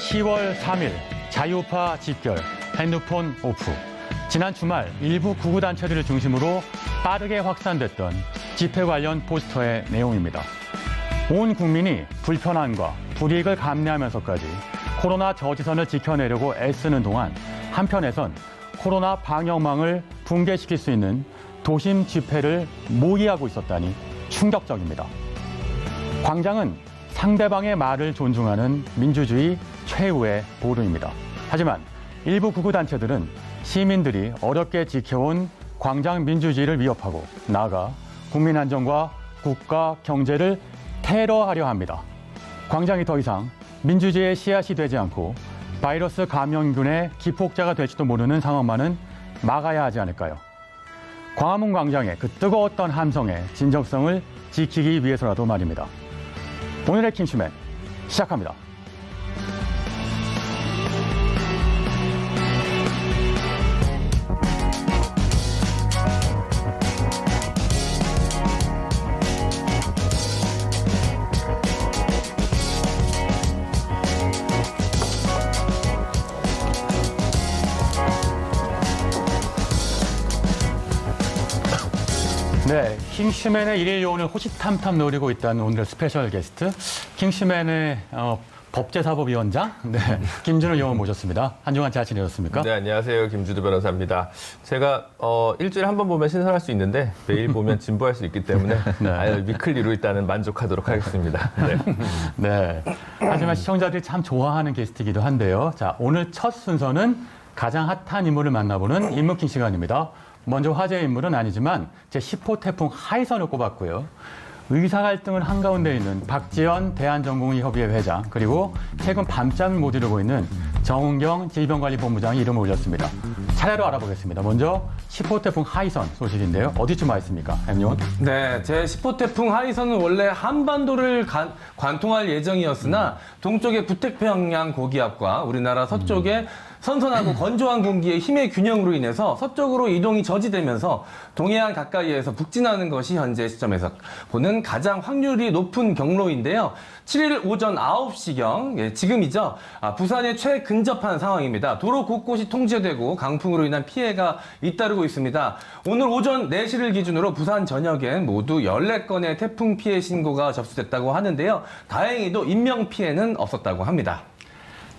10월 3일 자유파 집결, 핸드폰 오프. 지난 주말 일부 구구단체들을 중심으로 빠르게 확산됐던 집회 관련 포스터의 내용입니다. 온 국민이 불편함과 불이익을 감내하면서까지 코로나 저지선을 지켜내려고 애쓰는 동안 한편에선 코로나 방역망을 붕괴시킬 수 있는 도심 집회를 모의하고 있었다니 충격적입니다. 광장은 상대방의 말을 존중하는 민주주의 최후의 보루입니다. 하지만 일부 구구단체들은 시민들이 어렵게 지켜온 광장 민주주의를 위협하고 나아가 국민 안전과 국가 경제를 테러하려 합니다. 광장이 더 이상 민주주의의 씨앗이 되지 않고 바이러스 감염균의 기폭자가 될지도 모르는 상황만은 막아야 하지 않을까요? 광화문 광장의 그 뜨거웠던 함성의 진정성을 지키기 위해서라도 말입니다. 오늘의 킹슈맨 시작합니다. 네, 킹슈맨의 일일 요원을 호시탐탐 노리고 있다는 오늘의 스페셜 게스트, 킹슈맨의 법제사법위원장, 네, 김준우 요원 모셨습니다. 한 주간 잘 지내셨습니까? 네, 안녕하세요. 김주두 변호사입니다. 제가 일주일에 한 번 보면 신선할 수 있는데 매일 보면 진보할 수 있기 때문에 네. 위클리로 일단은 만족하도록 하겠습니다. 네. 네. 하지만 시청자들이 참 좋아하는 게스트이기도 한데요. 자, 오늘 첫 순서는 가장 핫한 인물을 만나보는 인물킹 시간입니다. 먼저 화제의 인물은 아니지만 제10호 태풍 하이선을 꼽았고요. 의사갈등을 한가운데 있는 박지원 대한전공의협의회 회장, 그리고 최근 밤잠을 못 이루고 있는 정은경 질병관리본부장이 이름을 올렸습니다. 차례로 알아보겠습니다. 먼저 10호 태풍 하이선 소식인데요. 어디쯤 와 있습니까, 엠요원? 네, 제10호 태풍 하이선은 원래 한반도를 관통할 예정이었으나 동쪽의 북태평양 고기압과 우리나라 서쪽의 선선하고 건조한 공기의 힘의 균형으로 인해서 서쪽으로 이동이 저지되면서 동해안 가까이에서 북진하는 것이 현재 시점에서 보는 가장 확률이 높은 경로인데요. 7일 오전 9시경, 지금이죠. 부산에 최근접한 상황입니다. 도로 곳곳이 통제되고 강풍으로 인한 피해가 잇따르고 있습니다. 오늘 오전 4시를 기준으로 부산 전역엔 모두 14건의 태풍 피해 신고가 접수됐다고 하는데요. 다행히도 인명 피해는 없었다고 합니다.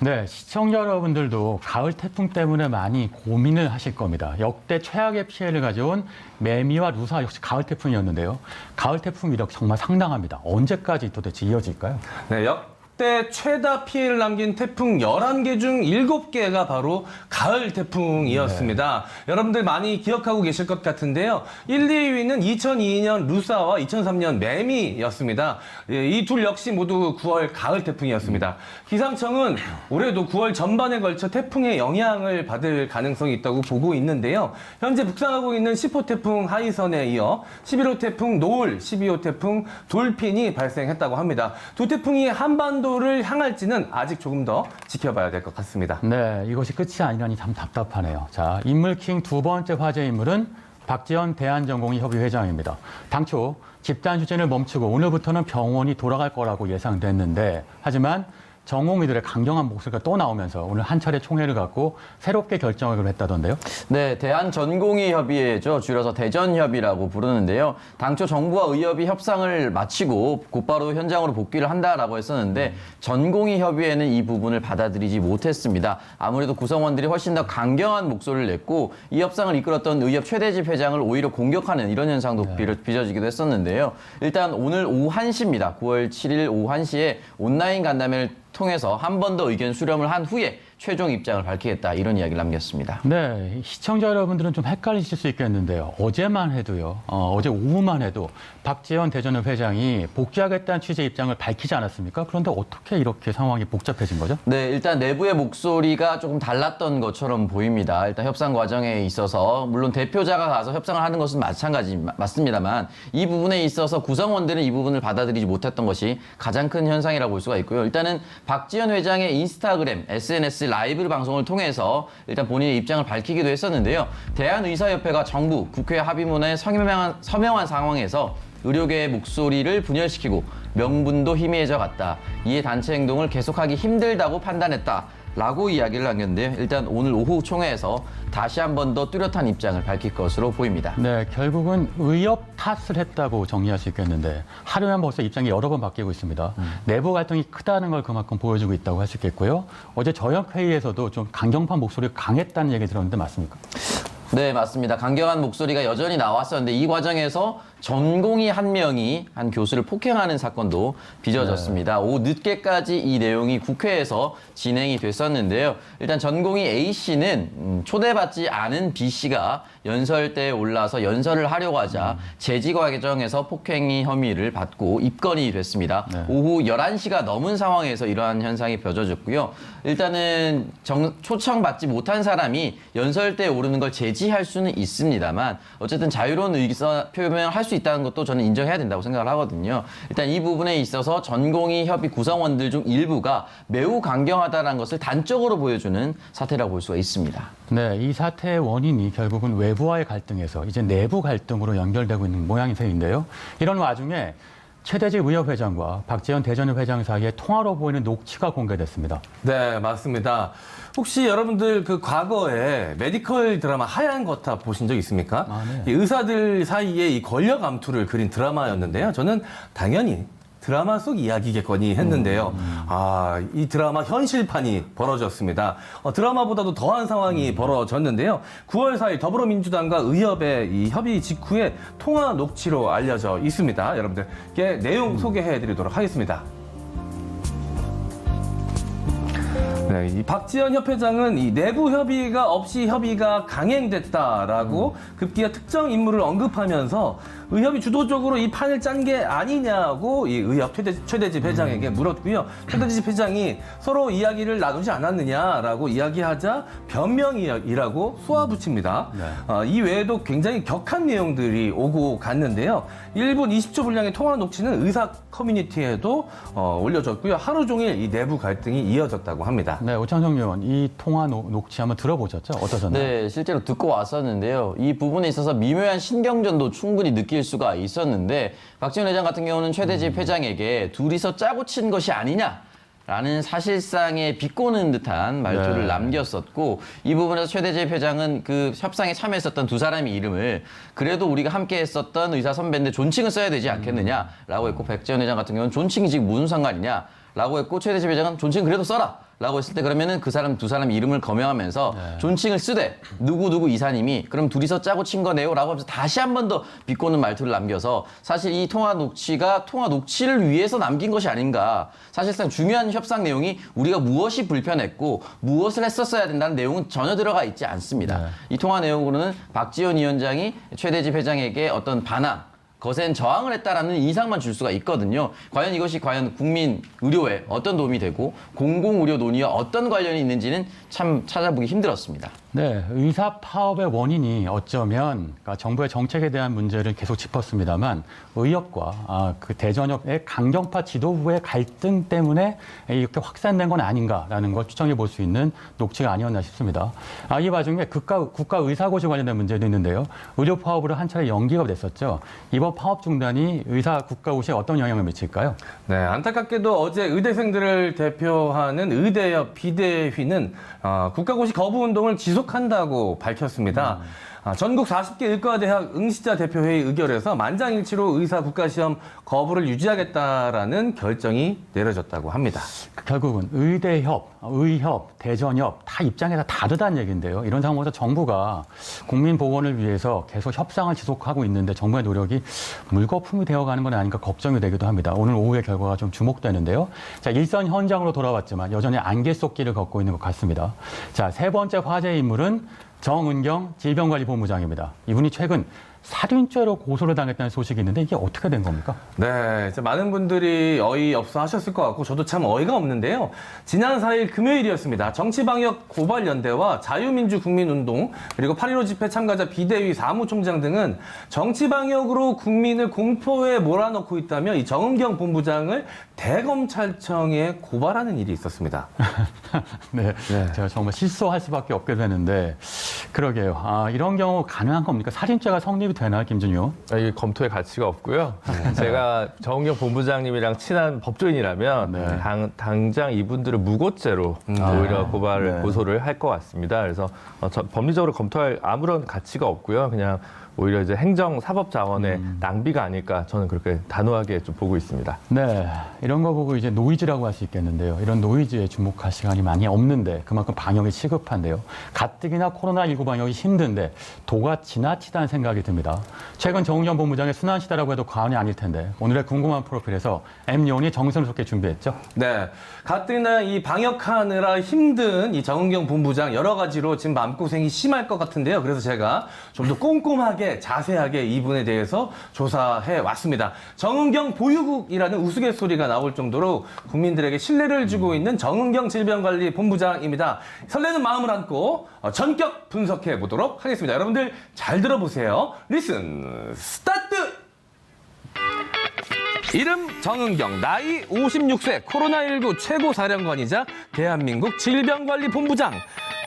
네, 시청자 여러분들도 가을 태풍 때문에 많이 고민을 하실 겁니다. 역대 최악의 피해를 가져온 매미와 루사 역시 가을 태풍이었는데요. 가을 태풍 이력 정말 상당합니다. 언제까지 도대체 이어질까요? 네, 역대 최다 피해를 남긴 태풍 11개 중 7개가 바로 가을 태풍이었습니다. 네. 여러분들 많이 기억하고 계실 것 같은데요. 1, 2위는 2002년 루사와 2003년 매미였습니다. 이 둘 역시 모두 9월 가을 태풍이었습니다. 기상청은 올해도 9월 전반에 걸쳐 태풍의 영향을 받을 가능성이 있다고 보고 있는데요. 현재 북상하고 있는 10호 태풍 하이선에 이어 11호 태풍 노을, 12호 태풍 돌핀이 발생했다고 합니다. 두 태풍이 한반도를 향할지는 아직 조금 더 지켜봐야 될 것 같습니다. 네, 이것이 끝이 아니라니 참 답답하네요. 자, 인물킹 두 번째 화제 인물은 박지원 대한전공의협의 회장입니다. 당초 집단 휴진을 멈추고 오늘부터는 병원이 돌아갈 거라고 예상됐는데, 하지만 전공의들의 강경한 목소리가 또 나오면서 오늘 한 차례 총회를 갖고 새롭게 결정하기로 했다던데요. 네, 대한전공의협의회죠. 줄여서 대전협이라고 부르는데요. 당초 정부와 의협이 협상을 마치고 곧바로 현장으로 복귀를 한다라고 했었는데 전공의협의회는 이 부분을 받아들이지 못했습니다. 아무래도 구성원들이 훨씬 더 강경한 목소리를 냈고 이 협상을 이끌었던 의협 최대집 회장을 오히려 공격하는 이런 현상도 빚어지기도 했었는데요. 일단 오늘 오후 1시입니다. 9월 7일 오후 1시에 온라인 간담회를 통해서 한 번 더 의견 수렴을 한 후에 최종 입장을 밝히겠다, 이런 이야기를 남겼습니다. 네, 시청자 여러분들은 좀 헷갈리실 수 있겠는데요. 어제만 해도요, 어제 오후만 해도 박지원 대전협 회장이 복귀하겠다는 취지의 입장을 밝히지 않았습니까? 그런데 어떻게 이렇게 상황이 복잡해진 거죠? 네, 일단 내부의 목소리가 조금 달랐던 것처럼 보입니다. 일단 협상 과정에 있어서 물론 대표자가 가서 협상을 하는 것은 맞습니다만 이 부분에 있어서 구성원들은 이 부분을 받아들이지 못했던 것이 가장 큰 현상이라고 볼 수가 있고요. 일단은 박지원 회장의 인스타그램, SNS 라이브 방송을 통해서 일단 본인의 입장을 밝히기도 했었는데요. 대한의사협회가 정부, 국회 합의문에 서명한 상황에서 의료계의 목소리를 분열시키고 명분도 희미해져 갔다. 이에 단체 행동을 계속하기 힘들다고 판단했다. 라고 이야기를 남겼는데요. 일단 오늘 오후 총회에서 다시 한 번 더 뚜렷한 입장을 밝힐 것으로 보입니다. 네, 결국은 의협 탓을 했다고 정리할 수 있겠는데 하루면 벌써 입장이 여러 번 바뀌고 있습니다. 내부 갈등이 크다는 걸 그만큼 보여주고 있다고 할 수 있겠고요. 어제 저녁회의에서도 좀 강경파 목소리가 강했다는 얘기 들었는데 맞습니까? 네, 맞습니다. 강경한 목소리가 여전히 나왔었는데 이 과정에서 전공의 한 명이 한 교수를 폭행하는 사건도 빚어졌습니다. 오후 늦게까지 이 내용이 국회에서 진행이 됐었는데요. 일단 전공의 A씨는 초대받지 않은 B씨가 연설대에 올라서 연설을 하려고 하자 제지 과정에서 폭행의 혐의를 받고 입건이 됐습니다. 네. 오후 11시가 넘은 상황에서 이러한 현상이 빚어졌고요. 일단은 초청받지 못한 사람이 연설대에 오르는 걸 제지할 수는 있습니다만 어쨌든 자유로운 의사 표명을 할 수 있다는 것도 저는 인정해야 된다고 생각을 하거든요. 일단 이 부분에 있어서 전공의 협의 구성원들 중 일부가 매우 강경하다는 것을 단적으로 보여주는 사태라고 볼 수가 있습니다. 네, 이 사태의 원인이 결국은 외부와의 갈등에서 이제 내부 갈등으로 연결되고 있는 모양인 셈인데요. 이런 와중에 최대집 의협회장과 박지원 대전협 회장 사이에 통화로 보이는 녹취가 공개됐습니다. 네, 맞습니다. 혹시 여러분들 그 과거에 메디컬 드라마 하얀 거탑 보신 적 있습니까? 이 의사들 사이에 이 권력 암투를 그린 드라마였는데요. 저는 당연히 드라마 속 이야기겠거니 했는데요. 이 드라마 현실판이 벌어졌습니다. 드라마보다도 더한 상황이 벌어졌는데요. 9월 4일 더불어민주당과 의협의 이 협의 직후에 통화 녹취로 알려져 있습니다. 여러분들께 내용 소개해드리도록 하겠습니다. 네, 이 박지원 협회장은 이 내부 협의가 없이 협의가 강행됐다라고 급기야 특정 인물을 언급하면서 의협이 주도적으로 이 판을 짠 게 아니냐고 이 의협 최대집 회장에게 물었고요. 최대집 회장이 서로 이야기를 나누지 않았느냐라고 이야기하자 변명이라고 쏘아붙입니다. 이 외에도 굉장히 격한 내용들이 오고 갔는데요. 1분 20초 분량의 통화 녹취는 의사 커뮤니티에도 올려졌고요. 하루 종일 이 내부 갈등이 이어졌다고 합니다. 네, 오창석 의원, 이 통화 녹취 한번 들어보셨죠? 어떠셨나요? 네, 실제로 듣고 왔었는데요. 이 부분에 있어서 미묘한 신경전도 충분히 느낄 수가 있었는데 박지원 회장 같은 경우는 최대집 회장에게 둘이서 짜고 친 것이 아니냐라는 사실상의 비꼬는 듯한 말투를 네. 남겼었고 이 부분에서 최대집 회장은 그 협상에 참여했었던 두 사람의 이름을 그래도 우리가 함께 했었던 의사 선배인데 존칭을 써야 되지 않겠느냐라고 했고 박지원 회장 같은 경우는 존칭이 지금 무슨 상관이냐라고 했고 최대집 회장은 존칭 그래도 써라. 라고 했을 때 그러면은 그 사람 두 사람 이름을 거명하면서 존칭을 쓰되 누구누구 이사님이 그럼 둘이서 짜고 친 거네요 라고 하면서 다시 한 번 더 비꼬는 말투를 남겨서 사실 이 통화 녹취가 통화 녹취를 위해서 남긴 것이 아닌가. 사실상 중요한 협상 내용이 우리가 무엇이 불편했고 무엇을 했었어야 된다는 내용은 전혀 들어가 있지 않습니다. 이 통화 내용으로는 박지원 위원장이 최대집 회장에게 어떤 반항 거센 저항을 했다라는 인상만 줄 수가 있거든요. 과연 이것이 과연 국민 의료에 어떤 도움이 되고 공공의료 논의와 어떤 관련이 있는지는 참 찾아보기 힘들었습니다. 네, 의사 파업의 원인이 어쩌면 그러니까 정부의 정책에 대한 문제를 계속 짚었습니다만 의협과 그 대전협의 강경파 지도부의 갈등 때문에 이렇게 확산된 건 아닌가라는 걸 추정해 볼 수 있는 녹취가 아니었나 싶습니다. 이 와중에 국가의사고시 관련된 문제도 있는데요. 의료 파업으로 한 차례 연기가 됐었죠. 이번 파업 중단이 의사 국가고시에 어떤 영향을 미칠까요? 네, 안타깝게도 어제 의대생들을 대표하는 의대협 비대위는 국가고시 거부 운동을 지속한다고 밝혔습니다. 전국 40개 의과대학 응시자 대표회의 의결에서 만장일치로 의사 국가시험 거부를 유지하겠다라는 결정이 내려졌다고 합니다. 결국은 의대협, 의협, 대전협 다 입장이 다 다르다는 얘기인데요. 이런 상황에서 정부가 국민 보건을 위해서 계속 협상을 지속하고 있는데 정부의 노력이 물거품이 되어가는 건 아닌가 걱정이 되기도 합니다. 오늘 오후의 결과가 좀 주목되는데요. 자, 일선 현장으로 돌아왔지만 여전히 안개 속 길을 걷고 있는 것 같습니다. 자, 세 번째 화제 인물은 정은경 질병관리본부장입니다. 이분이 최근 살인죄로 고소를 당했다는 소식이 있는데 이게 어떻게 된 겁니까? 네, 이제 많은 분들이 어이없어 하셨을 것 같고 저도 참 어이가 없는데요. 지난 4일 금요일이었습니다. 정치방역 고발연대와 자유민주국민운동 그리고 8.15 집회 참가자 비대위 사무총장 등은 정치방역으로 국민을 공포에 몰아넣고 있다며 이 정은경 본부장을 대검찰청에 고발하는 일이 있었습니다. 네, 제가 정말 실수할 수밖에 없게 되는데 그러게요. 이런 경우 가능한 겁니까? 살인죄가 성립이 검토해도 되나, 김준희 의원? 이게 검토의 가치가 없고요. 제가 정은경 본부장님이랑 친한 법조인이라면 네. 당장 이분들을 무고죄로 오히려 고소를 할 것 같습니다. 그래서 법리적으로 검토할 아무런 가치가 없고요. 그냥 오히려 이제 행정 사법 자원의 낭비가 아닐까 저는 그렇게 단호하게 좀 보고 있습니다. 네, 이런 거 보고 이제 노이즈라고 할 수 있겠는데요. 이런 노이즈에 주목할 시간이 많이 없는데 그만큼 방역이 시급한데요. 가뜩이나 코로나19 방역이 힘든데 도가 지나치다는 생각이 듭니다. 최근 정은경 본부장의 순환시대라고 해도 과언이 아닐 텐데 오늘의 궁금한 프로필에서 M요원이 정성스럽게 준비했죠. 네. 가뜩이나 이 방역하느라 힘든 이 정은경 본부장 여러 가지로 지금 마음고생이 심할 것 같은데요. 그래서 제가 좀 더 꼼꼼하게 자세하게 이분에 대해서 조사해 왔습니다. 정은경 보유국이라는 우스갯소리가 나올 정도로 국민들에게 신뢰를 주고 있는 정은경 질병관리본부장입니다. 설레는 마음을 안고 전격 분석해 보도록 하겠습니다. 여러분들 잘 들어보세요. 리슨 스타트! 이름 정은경, 나이 56세, 코로나19 최고사령관이자 대한민국 질병관리본부장.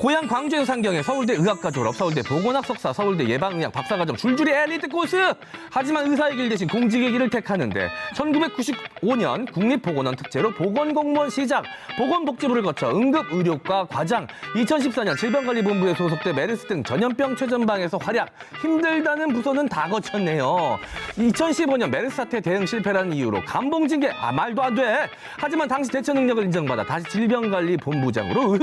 고향 광주에서 상경해 서울대 의학과 졸업, 서울대 보건학 석사, 서울대 예방의학 박사과정 줄줄이 엘리트 코스. 하지만 의사의 길 대신 공직의 길을 택하는데 1995년 국립보건원 특채로 보건공무원 시작, 보건복지부를 거쳐 응급의료과 과장, 2014년 질병관리본부에 소속돼 메르스 등 전염병 최전방에서 활약. 힘들다는 부서는 다 거쳤네요. 2015년 메르스 사태 대응 실패라는 이유로 감봉징계, 말도 안 돼. 하지만 당시 대처 능력을 인정받아 다시 질병관리본부장으로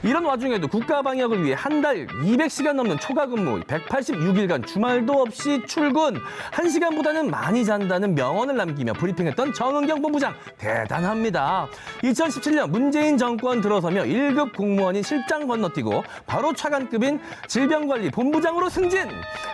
이런 와중에도 국가 방역을 위해 한 달 200시간 넘는 초과 근무, 186일간 주말도 없이 출근, 1시간보다는 많이 잔다는 명언을 남기며 브리핑했던 정은경 본부장 대단합니다. 2017년 문재인 정권 들어서며 1급 공무원인 실장 건너뛰고 바로 차관급인 질병관리본부장으로 승진,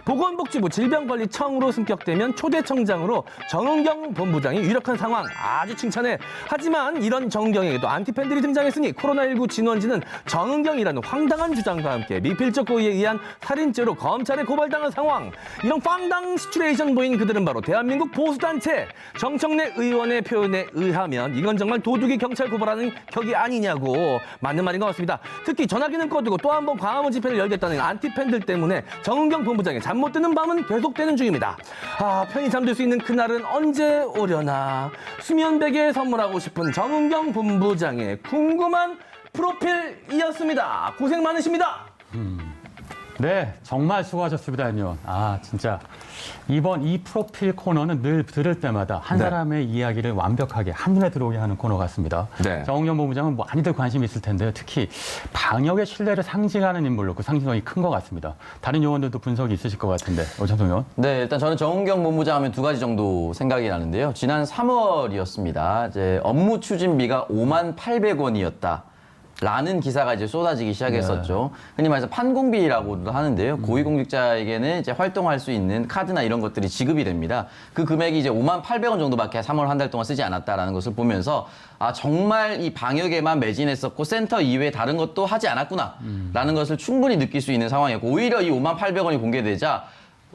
보건복지부 질병관리청으로 승격되면 초대청장으로 정은경 본부장이 유력한 상황 아주 칭찬해. 하지만 이런 정은경에게도 안티팬들이 등장했으니 코로나19 진원지는 정은경이라는 황당한 주장과 함께 미필적 고의에 의한 살인죄로 검찰에 고발당한 상황. 이런 황당 시츄레이션 보인 그들은 바로 대한민국 보수단체 정청래 의원의 표현에 의하면 이건 정말 도둑이 경찰 고발하는 격이 아니냐고. 맞는 말인 것 같습니다. 특히 전화기는 꺼두고 또 한 번 광화문 집회를 열겠다는 안티팬들 때문에 정은경 본부장의 잠 못 드는 밤은 계속되는 중입니다. 편히 잠들 수 있는 그날은 언제 오려나. 수면 베개 선물하고 싶은 정은경 본부장의 궁금한 프로필이었습니다. 고생 많으십니다. 네, 정말 수고하셨습니다, M요원. 진짜 이번 이 프로필 코너는 늘 들을 때마다 한 네. 사람의 이야기를 완벽하게 한눈에 들어오게 하는 코너 같습니다. 네. 정은경 본부장은 많이들 관심이 있을 텐데요. 특히 방역의 신뢰를 상징하는 인물로 그 상징성이 큰 것 같습니다. 다른 요원들도 분석이 있으실 것 같은데, 오창동 의원. 네, 일단 저는 정은경 본부장 하면 두 가지 정도 생각이 나는데요. 지난 3월이었습니다. 이제 업무 추진비가 58,800원이었다. 라는 기사가 이제 쏟아지기 시작했었죠. 흔히 말해서 판공비라고도 하는데요. 고위공직자에게는 이제 활동할 수 있는 카드나 이런 것들이 지급이 됩니다. 그 금액이 이제 58,000원 정도밖에 3월 한 달 동안 쓰지 않았다라는 것을 보면서 정말 이 방역에만 매진했었고 센터 이외에 다른 것도 하지 않았구나라는 것을 충분히 느낄 수 있는 상황이었고, 오히려 이 58,000원이 공개되자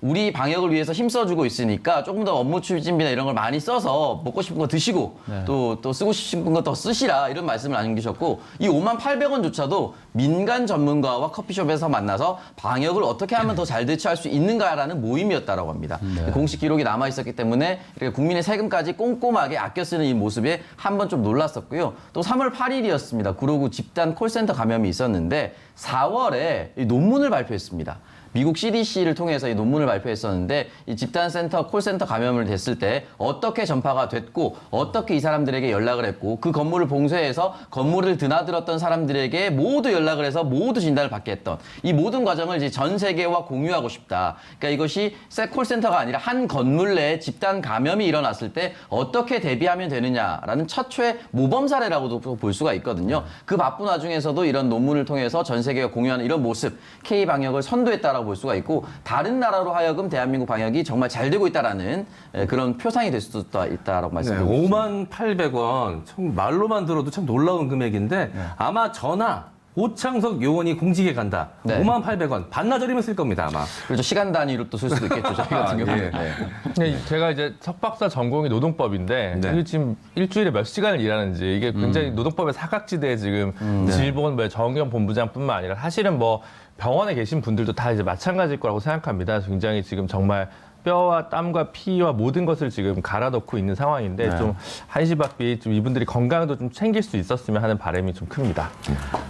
우리 방역을 위해서 힘써주고 있으니까 조금 더 업무 추진비나 이런 걸 많이 써서 먹고 싶은 거 드시고 또 쓰고 싶은 거 더 쓰시라, 이런 말씀을 남기셨고, 이 58,000원조차도 민간 전문가와 커피숍에서 만나서 방역을 어떻게 하면 더 잘 대처할 수 있는가라는 모임이었다라고 합니다. 공식 기록이 남아 있었기 때문에 이렇게 국민의 세금까지 꼼꼼하게 아껴 쓰는 이 모습에 한 번 좀 놀랐었고요. 또 3월 8일이었습니다. 구로구 집단 콜센터 감염이 있었는데 4월에 이 논문을 발표했습니다. 미국 CDC를 통해서 이 논문을 발표했었는데, 이 집단센터, 콜센터 감염을 됐을 때 어떻게 전파가 됐고 어떻게 이 사람들에게 연락을 했고, 그 건물을 봉쇄해서 건물을 드나들었던 사람들에게 모두 연락을 해서 모두 진단을 받게 했던 이 모든 과정을 이제 전 세계와 공유하고 싶다. 그러니까 이것이 콜센터가 아니라 한 건물 내에 집단 감염이 일어났을 때 어떻게 대비하면 되느냐라는 최초의 모범 사례라고도 볼 수가 있거든요. 그 바쁜 와중에서도 이런 논문을 통해서 전 세계가 공유하는 이런 모습, K-방역을 선도했다라고 볼 수가 있고, 다른 나라로 하여금 대한민국 방역이 정말 잘 되고 있다라는 그런 표상이 될 수도 있다라고 말씀드리고 싶습니다. 58,800원. 참 말로만 들어도 참 놀라운 금액인데 아마 전화 오창석 요원이 공직에 간다. 네. 58,000원. 반나절이면 쓸 겁니다, 아마. 그렇죠. 시간 단위로 또 쓸 수도 있겠죠. 저희 같은 경우는. 예. 네. 근데 제가 이제 석박사 전공이 노동법인데 네. 이게 지금 일주일에 몇 시간을 일하는지, 이게 굉장히 노동법의 사각지대에 지금 질본 정은경 본부장뿐만 아니라 사실은 뭐 병원에 계신 분들도 다 이제 마찬가지일 거라고 생각합니다. 굉장히 지금 정말 뼈와 땀과 피와 모든 것을 지금 갈아 넣고 있는 상황인데 네. 좀 한시바삐 좀 이분들이 건강도 좀 챙길 수 있었으면 하는 바람이 좀 큽니다.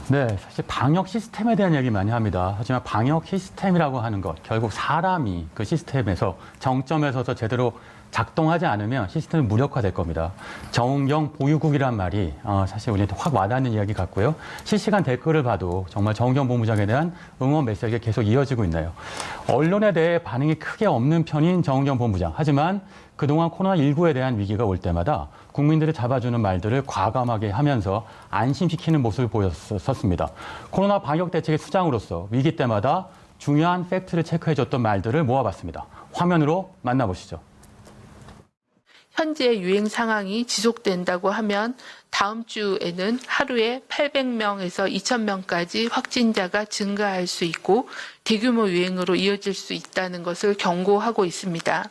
네, 사실 방역 시스템에 대한 얘기 많이 합니다. 하지만 방역 시스템이라고 하는 것, 결국 사람이 그 시스템에서 정점에 서서 제대로 작동하지 않으면 시스템은 무력화될 겁니다. 정경 보유국이란 말이 사실 우리한테 확 와닿는 이야기 같고요. 실시간 댓글을 봐도 정말 정경 본부장에 대한 응원 메시지가 계속 이어지고 있네요. 언론에 대해 반응이 크게 없는 편인 정경 본부장. 하지만 그동안 코로나19에 대한 위기가 올 때마다 국민들을 잡아주는 말들을 과감하게 하면서 안심시키는 모습을 보였었습니다. 코로나 방역 대책의 수장으로서 위기 때마다 중요한 팩트를 체크해줬던 말들을 모아봤습니다. 화면으로 만나보시죠. 현재 유행 상황이 지속된다고 하면 다음 주에는 하루에 800명에서 2,000명까지 확진자가 증가할 수 있고 대규모 유행으로 이어질 수 있다는 것을 경고하고 있습니다.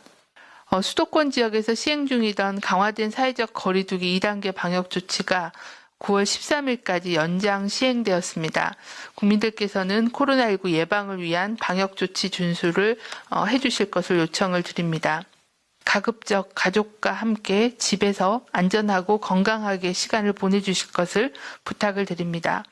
수도권 지역에서 시행 중이던 강화된 사회적 거리두기 2단계 방역 조치가 9월 13일까지 연장 시행되었습니다. 국민들께서는 코로나19 예방을 위한 방역 조치 준수를 해주실 것을 요청을 드립니다. 가급적 가족과 함께 집에서 안전하고 건강하게 시간을 보내주실 것을 부탁을 드립니다.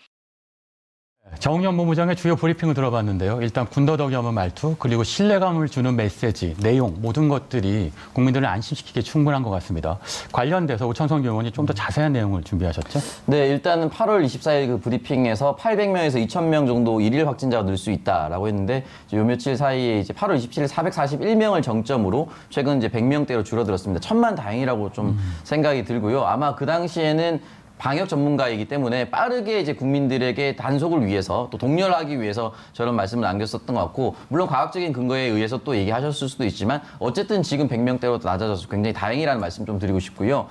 정의연 본부장의 주요 브리핑을 들어봤는데요. 일단 군더더기 없는 말투, 그리고 신뢰감을 주는 메시지, 내용 모든 것들이 국민들을 안심시키기에 충분한 것 같습니다. 관련돼서 오창석 의원이 좀 더 자세한 내용을 준비하셨죠? 네, 일단은 8월 24일 그 브리핑에서 800명에서 2,000명 정도 일일 확진자가 늘 수 있다라고 했는데 요 며칠 사이에 이제 8월 27일 441명을 정점으로 최근 이제 100명대로 줄어들었습니다. 천만 다행이라고 좀 생각이 들고요. 아마 그 당시에는 방역 전문가이기 때문에 빠르게 이제 국민들에게 단속을 위해서 또 동렬하기 위해서 저런 말씀을 남겼었던 것 같고, 물론 과학적인 근거에 의해서 또 얘기하셨을 수도 있지만 어쨌든 지금 100명대로 낮아져서 굉장히 다행이라는 말씀 좀 드리고 싶고요.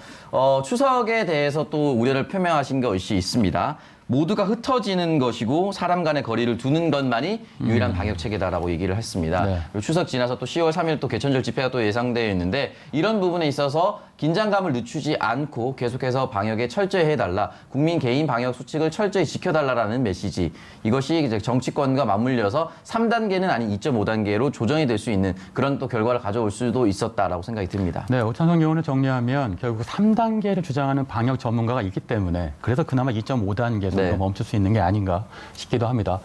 추석에 대해서 또 우려를 표명하신 것이 있습니다. 모두가 흩어지는 것이고 사람 간의 거리를 두는 것만이 유일한 방역 체계다라고 얘기를 했습니다. 네. 그리고 추석 지나서 또 10월 3일 또 개천절 집회가 또 예상되어 있는데 이런 부분에 있어서 긴장감을 늦추지 않고 계속해서 방역에 철저히 해달라, 국민 개인 방역 수칙을 철저히 지켜달라라는 메시지, 이것이 이제 정치권과 맞물려서 3단계는 아닌 2.5단계로 조정이 될 수 있는 그런 또 결과를 가져올 수도 있었다라고 생각이 듭니다. 네, 오창석 의원을 정리하면 결국 3단계를 주장하는 방역 전문가가 있기 때문에 그래서 그나마 2.5단계에서 네. 멈출 수 있는 게 아닌가 싶기도 합니다.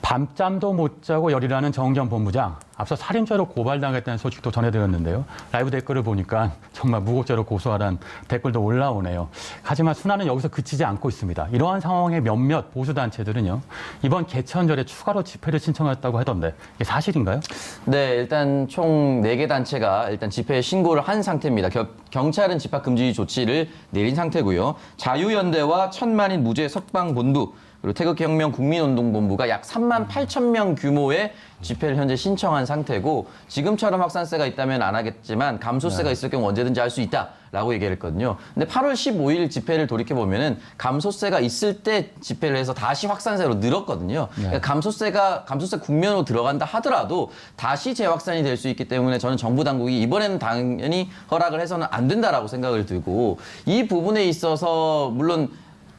밤잠도 못 자고 열이라는 정경 본부장. 앞서 살인죄로 고발당했다는 소식도 전해드렸는데요. 라이브 댓글을 보니까 정말 무고죄로 고소하라는 댓글도 올라오네요. 하지만 순환은 여기서 그치지 않고 있습니다. 이러한 상황에 몇몇 보수단체들은요, 이번 개천절에 추가로 집회를 신청했다고 하던데 이게 사실인가요? 네, 일단 총 4개 단체가 일단 집회 신고를 한 상태입니다. 경찰은 집합금지 조치를 내린 상태고요. 자유연대와 천만인 무죄 석방본부, 그리고 태극혁명 국민운동본부가 약 3만 8천 명 규모의 집회를 현재 신청한 상태고, 지금처럼 확산세가 있다면 안 하겠지만 감소세가 있을 경우 언제든지 할 수 있다라고 얘기를 했거든요. 근데 8월 15일 집회를 돌이켜보면은 감소세가 있을 때 집회를 해서 다시 확산세로 늘었거든요. 그러니까 감소세 국면으로 들어간다 하더라도 다시 재확산이 될 수 있기 때문에 저는 정부 당국이 이번에는 당연히 허락을 해서는 안 된다라고 생각을 들고, 이 부분에 있어서 물론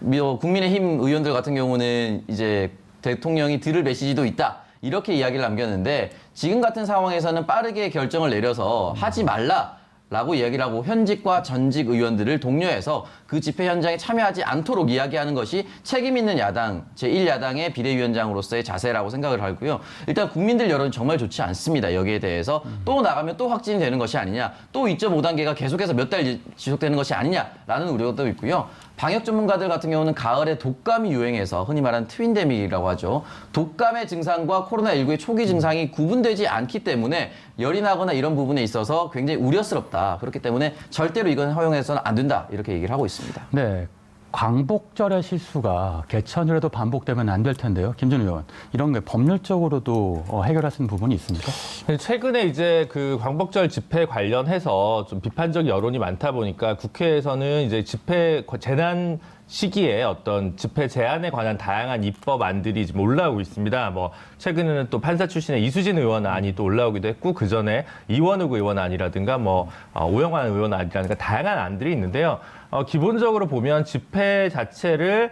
국민의힘 의원들 같은 경우는 이제 대통령이 들을 메시지도 있다, 이렇게 이야기를 남겼는데, 지금 같은 상황에서는 빠르게 결정을 내려서 하지 말라라고 이야기를 하고 현직과 전직 의원들을 독려해서 그 집회 현장에 참여하지 않도록 이야기하는 것이 책임 있는 야당, 제1야당의 비대위원장으로서의 자세라고 생각을 하고요. 일단 국민들 여론이 정말 좋지 않습니다. 여기에 대해서 또 나가면 또 확진이 되는 것이 아니냐, 또 2.5단계가 계속해서 몇 달 지속되는 것이 아니냐라는 우려도 있고요. 방역 전문가들 같은 경우는 가을에 독감이 유행해서 흔히 말하는 트윈데믹이라고 하죠. 독감의 증상과 코로나19의 초기 증상이 구분되지 않기 때문에 열이 나거나 이런 부분에 있어서 굉장히 우려스럽다. 그렇기 때문에 절대로 이건 허용해서는 안 된다, 이렇게 얘기를 하고 있습니다. 네. 광복절의 실수가 개천절에도 반복되면 안 될 텐데요. 김준 의원, 이런 게 법률적으로도 해결할 수 있는 부분이 있습니까? 최근에 이제 그 광복절 집회 관련해서 좀 비판적 여론이 많다 보니까 국회에서는 이제 집회 재난 시기에 어떤 집회 제한에 관한 다양한 입법안들이 지금 올라오고 있습니다. 뭐 최근에는 또 판사 출신의 이수진 의원 안이 또 올라오기도 했고, 그 전에 이원욱 의원 안이라든가 오영환 의원 안이라든가 다양한 안들이 있는데요. 기본적으로 보면 집회 자체를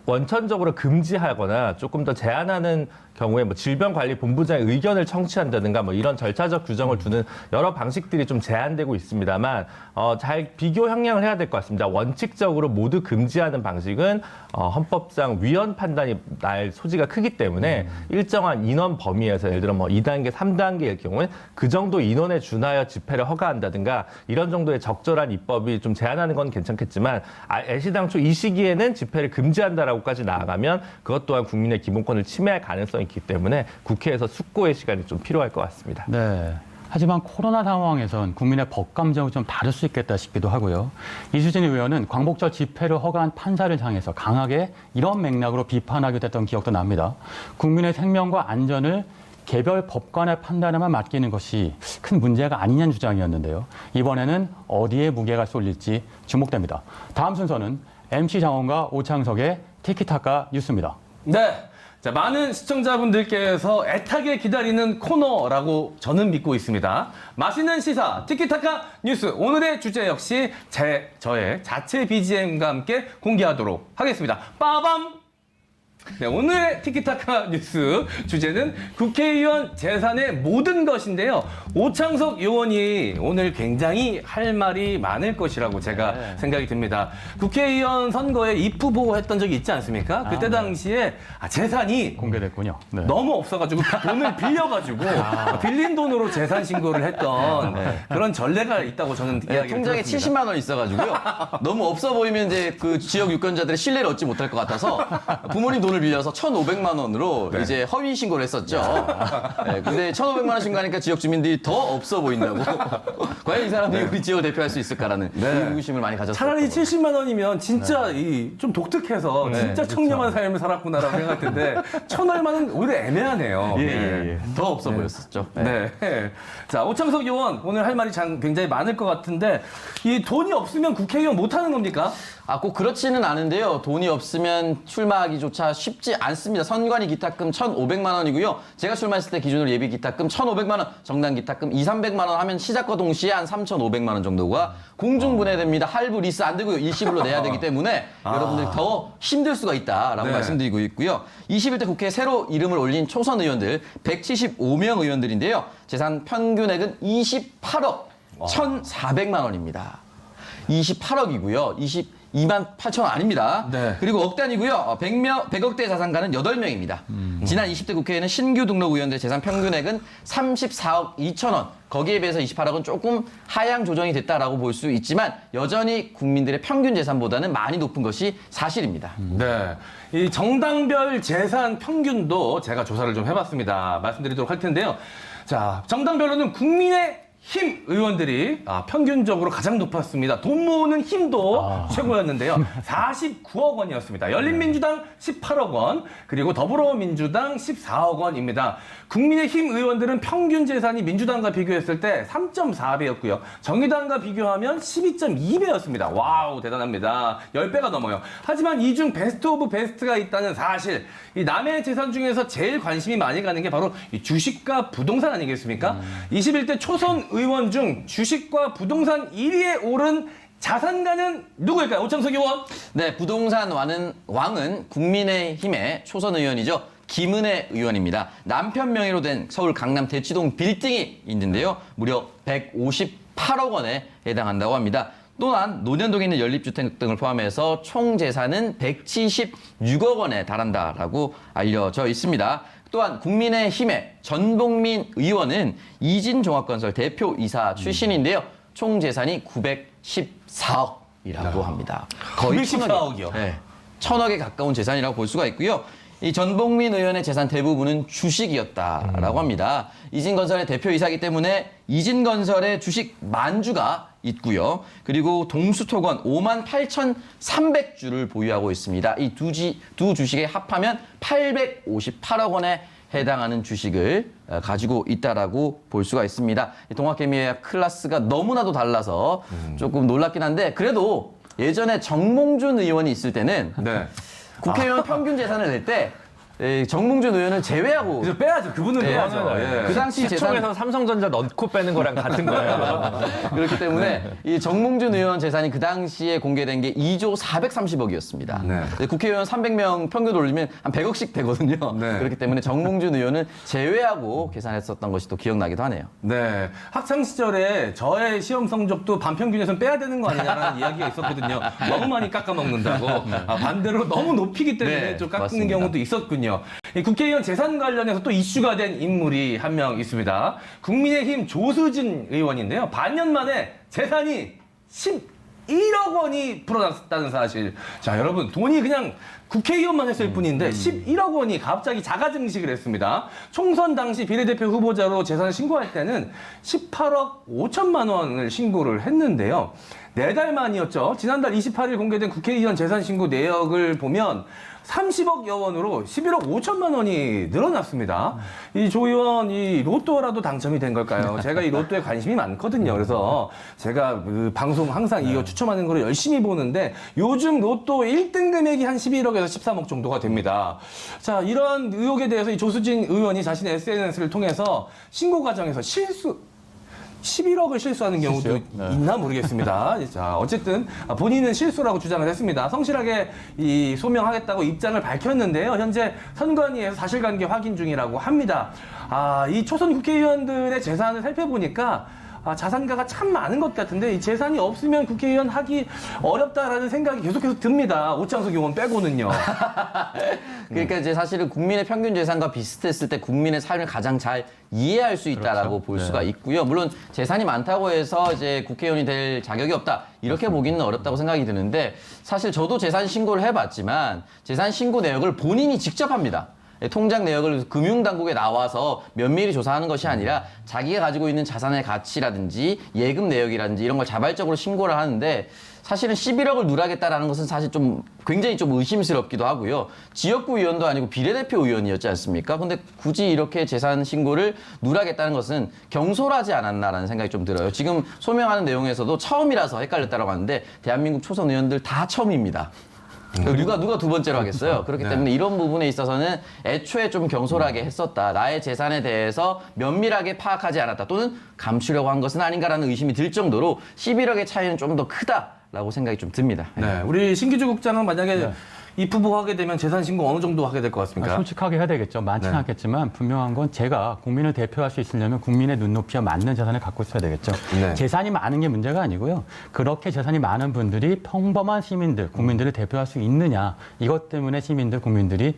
원천적으로 금지하거나 조금 더 제한하는 경우에 뭐 질병관리본부장의 의견을 청취한다든가 뭐 이런 절차적 규정을 두는 여러 방식들이 좀 제한되고 있습니다만 잘 비교 형량을 해야 될 것 같습니다. 원칙적으로 모두 금지하는 방식은 헌법상 위헌 판단이 날 소지가 크기 때문에 일정한 인원 범위에서 예를 들어 뭐 2단계, 3단계일 경우에 그 정도 인원에 준하여 집회를 허가한다든가 이런 정도의 적절한 입법이 좀 제한하는 건 괜찮겠지만 애시당초 이 시기에는 집회를 금지한다라고까지 나아가면 그것 또한 국민의 기본권을 침해할 가능성이 있기 때문에 국회에서 숙고의 시간이 좀 필요할 것 같습니다. 네. 하지만 코로나 상황에선 국민의 법 감정이 좀 다를 수 있겠다 싶기도 하고요. 이수진 의원은 광복절 집회를 허가한 판사를 향해서 강하게 이런 맥락으로 비판하기도 했던 기억도 납니다. 국민의 생명과 안전을 개별 법관의 판단에만 맡기는 것이 큰 문제가 아니냐는 주장이었는데요. 이번에는 어디에 무게가 쏠릴지 주목됩니다. 다음 순서는 MC 장원과 오창석의 티키타카 뉴스입니다. 네. 자, 많은 시청자분들께서 애타게 기다리는 코너라고 저는 믿고 있습니다. 맛있는 시사 티키타카 뉴스 오늘의 주제 역시 저의 자체 BGM과 함께 공개하도록 하겠습니다. 빠밤! 네, 오늘의 티키타카 뉴스 주제는 국회의원 재산의 모든 것인데요. 오창석 의원이 오늘 굉장히 할 말이 많을 것이라고 제가 생각이 듭니다. 국회의원 선거에 입후보했던 적이 있지 않습니까? 그때 당시에 재산이 공개됐군요. 네. 너무 없어가지고 돈을 빌려가지고 빌린 돈으로 재산 신고를 했던 그런 전례가 있다고 저는 이야기를 통장에 들었습니다. 70만 원 있어가지고요. 너무 없어 보이면 이제 그 지역 유권자들의 신뢰를 얻지 못할 것 같아서 부모님 돈을 빌려서 1,500만 원으로 이제 허위 신고를 했었죠. 네, 근데 1,500만 원 신고하니까 지역 주민들이 더 없어 보인다고. 과연 이 사람들이 우리 지역을 대표할 수 있을까라는 의구심을 많이 가졌어요. 차라리 70만 원이면 진짜 좀 독특해서 진짜 청렴한 삶을 살았구나라고 생각했는데 1,000얼마는 오히려 애매하네요. 더 없어 보였었죠. 네. 자, 오창석 의원 오늘 할 말이 굉장히 많을 것 같은데 이 돈이 없으면 국회의원 못 하는 겁니까? 꼭 그렇지는 않은데요. 돈이 없으면 출마하기조차 쉽지 않습니다. 선관위 기탁금 1,500만 원이고요. 제가 출마했을 때 기준으로 예비 기탁금 1,500만 원, 정당 기탁금 2,300만 원 하면 시작과 동시에 한 3,500만 원 정도가 공중분해됩니다. 할부 리스 안 되고요. 일시불로 내야 되기 때문에 여러분들이 더 힘들 수가 있다라고 말씀드리고 있고요. 21대 국회에 새로 이름을 올린 초선 의원들 175명 의원들인데요. 재산 평균액은 28억 1,400만 원입니다. 28억이고요. 22만 8천 원 아닙니다. 네. 그리고 억단이고요. 100억대 자산가는 8명입니다. 지난 20대 국회에는 신규 등록 의원들의 재산 평균액은 34억 2천 원. 거기에 비해서 28억은 조금 하향 조정이 됐다라고 볼 수 있지만 여전히 국민들의 평균 재산보다는 많이 높은 것이 사실입니다. 네. 이 정당별 재산 평균도 제가 조사를 좀 해봤습니다. 말씀드리도록 할 텐데요. 자, 정당별로는 국민의 힘 의원들이 평균적으로 가장 높았습니다. 돈 모으는 힘도 최고였는데요. 49억 원이었습니다. 열린민주당 18억 원, 그리고 더불어민주당 14억 원입니다. 국민의힘 의원들은 평균 재산이 민주당과 비교했을 때 3.4배였고요. 정의당과 비교하면 12.2배였습니다. 와우, 대단합니다. 10배가 넘어요. 하지만 이 중 베스트 오브 베스트가 있다는 사실, 이 남의 재산 중에서 제일 관심이 많이 가는 게 바로 이 주식과 부동산 아니겠습니까? 21대 초선 의원 중 주식과 부동산 1위에 오른 자산가는 누구일까요? 오창석 의원. 네, 부동산 왕은 국민의힘의 초선 의원이죠. 김은혜 의원입니다. 남편 명의로 된 서울 강남 대치동 빌딩이 있는데요. 무려 158억 원에 해당한다고 합니다. 또한 논현동에 있는 연립주택 등을 포함해서 총 재산은 176억 원에 달한다라고 알려져 있습니다. 또한 국민의힘의 전복민 의원은 이진종합건설 대표이사 출신인데요. 총 재산이 914억이라고 합니다. 거의 914억이요. 네, 1,000억에 가까운 재산이라고 볼 수가 있고요. 이 전복민 의원의 재산 대부분은 주식이었다라고 합니다. 이진건설의 대표이사이기 때문에 이진건설의 주식 만주가 있고요. 그리고 동수토건 58,300주를 보유하고 있습니다. 이 두 주식에 합하면 858억 원에 해당하는 주식을 가지고 있다라고 볼 수가 있습니다. 동학개미의 클래스가 너무나도 달라서 조금 놀랍긴 한데 그래도 예전에 정몽준 의원이 있을 때는 국회의원 평균 재산을 낼 때 정몽준 의원을 제외하고 그래서 빼야죠. 그분은 빼야죠. 예. 그 당시 시총에서 삼성전자 넣고 빼는 거랑 같은 거예요. 그렇기 때문에 이 정몽준 의원 재산이 그 당시에 공개된 게 2조 430억이었습니다. 네. 국회의원 300명 평균 올리면 한 100억씩 되거든요. 네. 그렇기 때문에 정몽준 의원은 제외하고 계산했었던 것이 또 기억나기도 하네요. 네. 학창 시절에 저의 시험 성적도 반평균에서는 빼야 되는 거 아니냐라는 이야기가 있었거든요. 너무 많이 깎아먹는다고. 반대로 너무 높이기 때문에 네, 좀 깎는 맞습니다. 경우도 있었군요. 이 국회의원 재산 관련해서 또 이슈가 된 인물이 한 명 있습니다. 국민의힘 조수진 의원인데요. 반년 만에 재산이 11억 원이 불어났다는 사실. 자, 여러분, 돈이 그냥 국회의원만 했을 뿐인데 11억 원이 갑자기 자가 증식을 했습니다. 총선 당시 비례대표 후보자로 재산을 신고할 때는 18억 5천만 원을 신고를 했는데요. 4달 만이었죠. 지난달 28일 공개된 국회의원 재산 신고 내역을 보면 30억여 원으로 11억 5천만 원이 늘어났습니다. 이 조 의원, 이 로또라도 당첨이 된 걸까요? 제가 이 로또에 관심이 많거든요. 그래서 제가 그 방송 항상 이거 추첨하는 걸 열심히 보는데 요즘 로또 1등 금액이 한 11억에서 13억 정도가 됩니다. 자, 이런 의혹에 대해서 이 조수진 의원이 자신의 SNS를 통해서 신고 과정에서 11억을 실수하는 경우도 있나 모르겠습니다. 자, 어쨌든 본인은 실수라고 주장을 했습니다. 성실하게 소명하겠다고 입장을 밝혔는데요. 현재 선관위에서 사실관계 확인 중이라고 합니다. 이 초선 국회의원들의 재산을 살펴보니까 자산가가 참 많은 것 같은데 이 재산이 없으면 국회의원 하기 어렵다라는 생각이 계속해서 듭니다. 오창석 의원 빼고는요. 그러니까 이제 사실은 국민의 평균 재산과 비슷했을 때 국민의 삶을 가장 잘 이해할 수 있다라고 볼 수가 있고요. 물론 재산이 많다고 해서 이제 국회의원이 될 자격이 없다. 이렇게 보기는 어렵다고 생각이 드는데 사실 저도 재산 신고를 해봤지만 재산 신고 내역을 본인이 직접 합니다. 통장 내역을 금융당국에 나와서 면밀히 조사하는 것이 아니라 자기가 가지고 있는 자산의 가치라든지 예금 내역이라든지 이런 걸 자발적으로 신고를 하는데 사실은 11억을 누락했다라는 것은 사실 좀 굉장히 좀 의심스럽기도 하고요. 지역구 의원도 아니고 비례대표 의원이었지 않습니까? 근데 굳이 이렇게 재산 신고를 누락했다는 것은 경솔하지 않았나라는 생각이 좀 들어요. 지금 소명하는 내용에서도 처음이라서 헷갈렸다고 하는데 대한민국 초선 의원들 다 처음입니다. 누가 두 번째로 하겠어요. 그렇기 때문에 이런 부분에 있어서는 애초에 좀 경솔하게 했었다. 나의 재산에 대해서 면밀하게 파악하지 않았다. 또는 감추려고 한 것은 아닌가라는 의심이 들 정도로 11억의 차이는 좀 더 크다라고 생각이 좀 듭니다. 네, 우리 신기주 국장은 만약에 입후보하게 되면 재산 신고 어느 정도 하게 될 것 같습니까? 솔직하게 해야 되겠죠. 많지는 않겠지만 분명한 건 제가 국민을 대표할 수 있으려면 국민의 눈높이와 맞는 재산을 갖고 있어야 되겠죠. 네. 재산이 많은 게 문제가 아니고요. 그렇게 재산이 많은 분들이 평범한 시민들, 국민들을 대표할 수 있느냐. 이것 때문에 시민들, 국민들이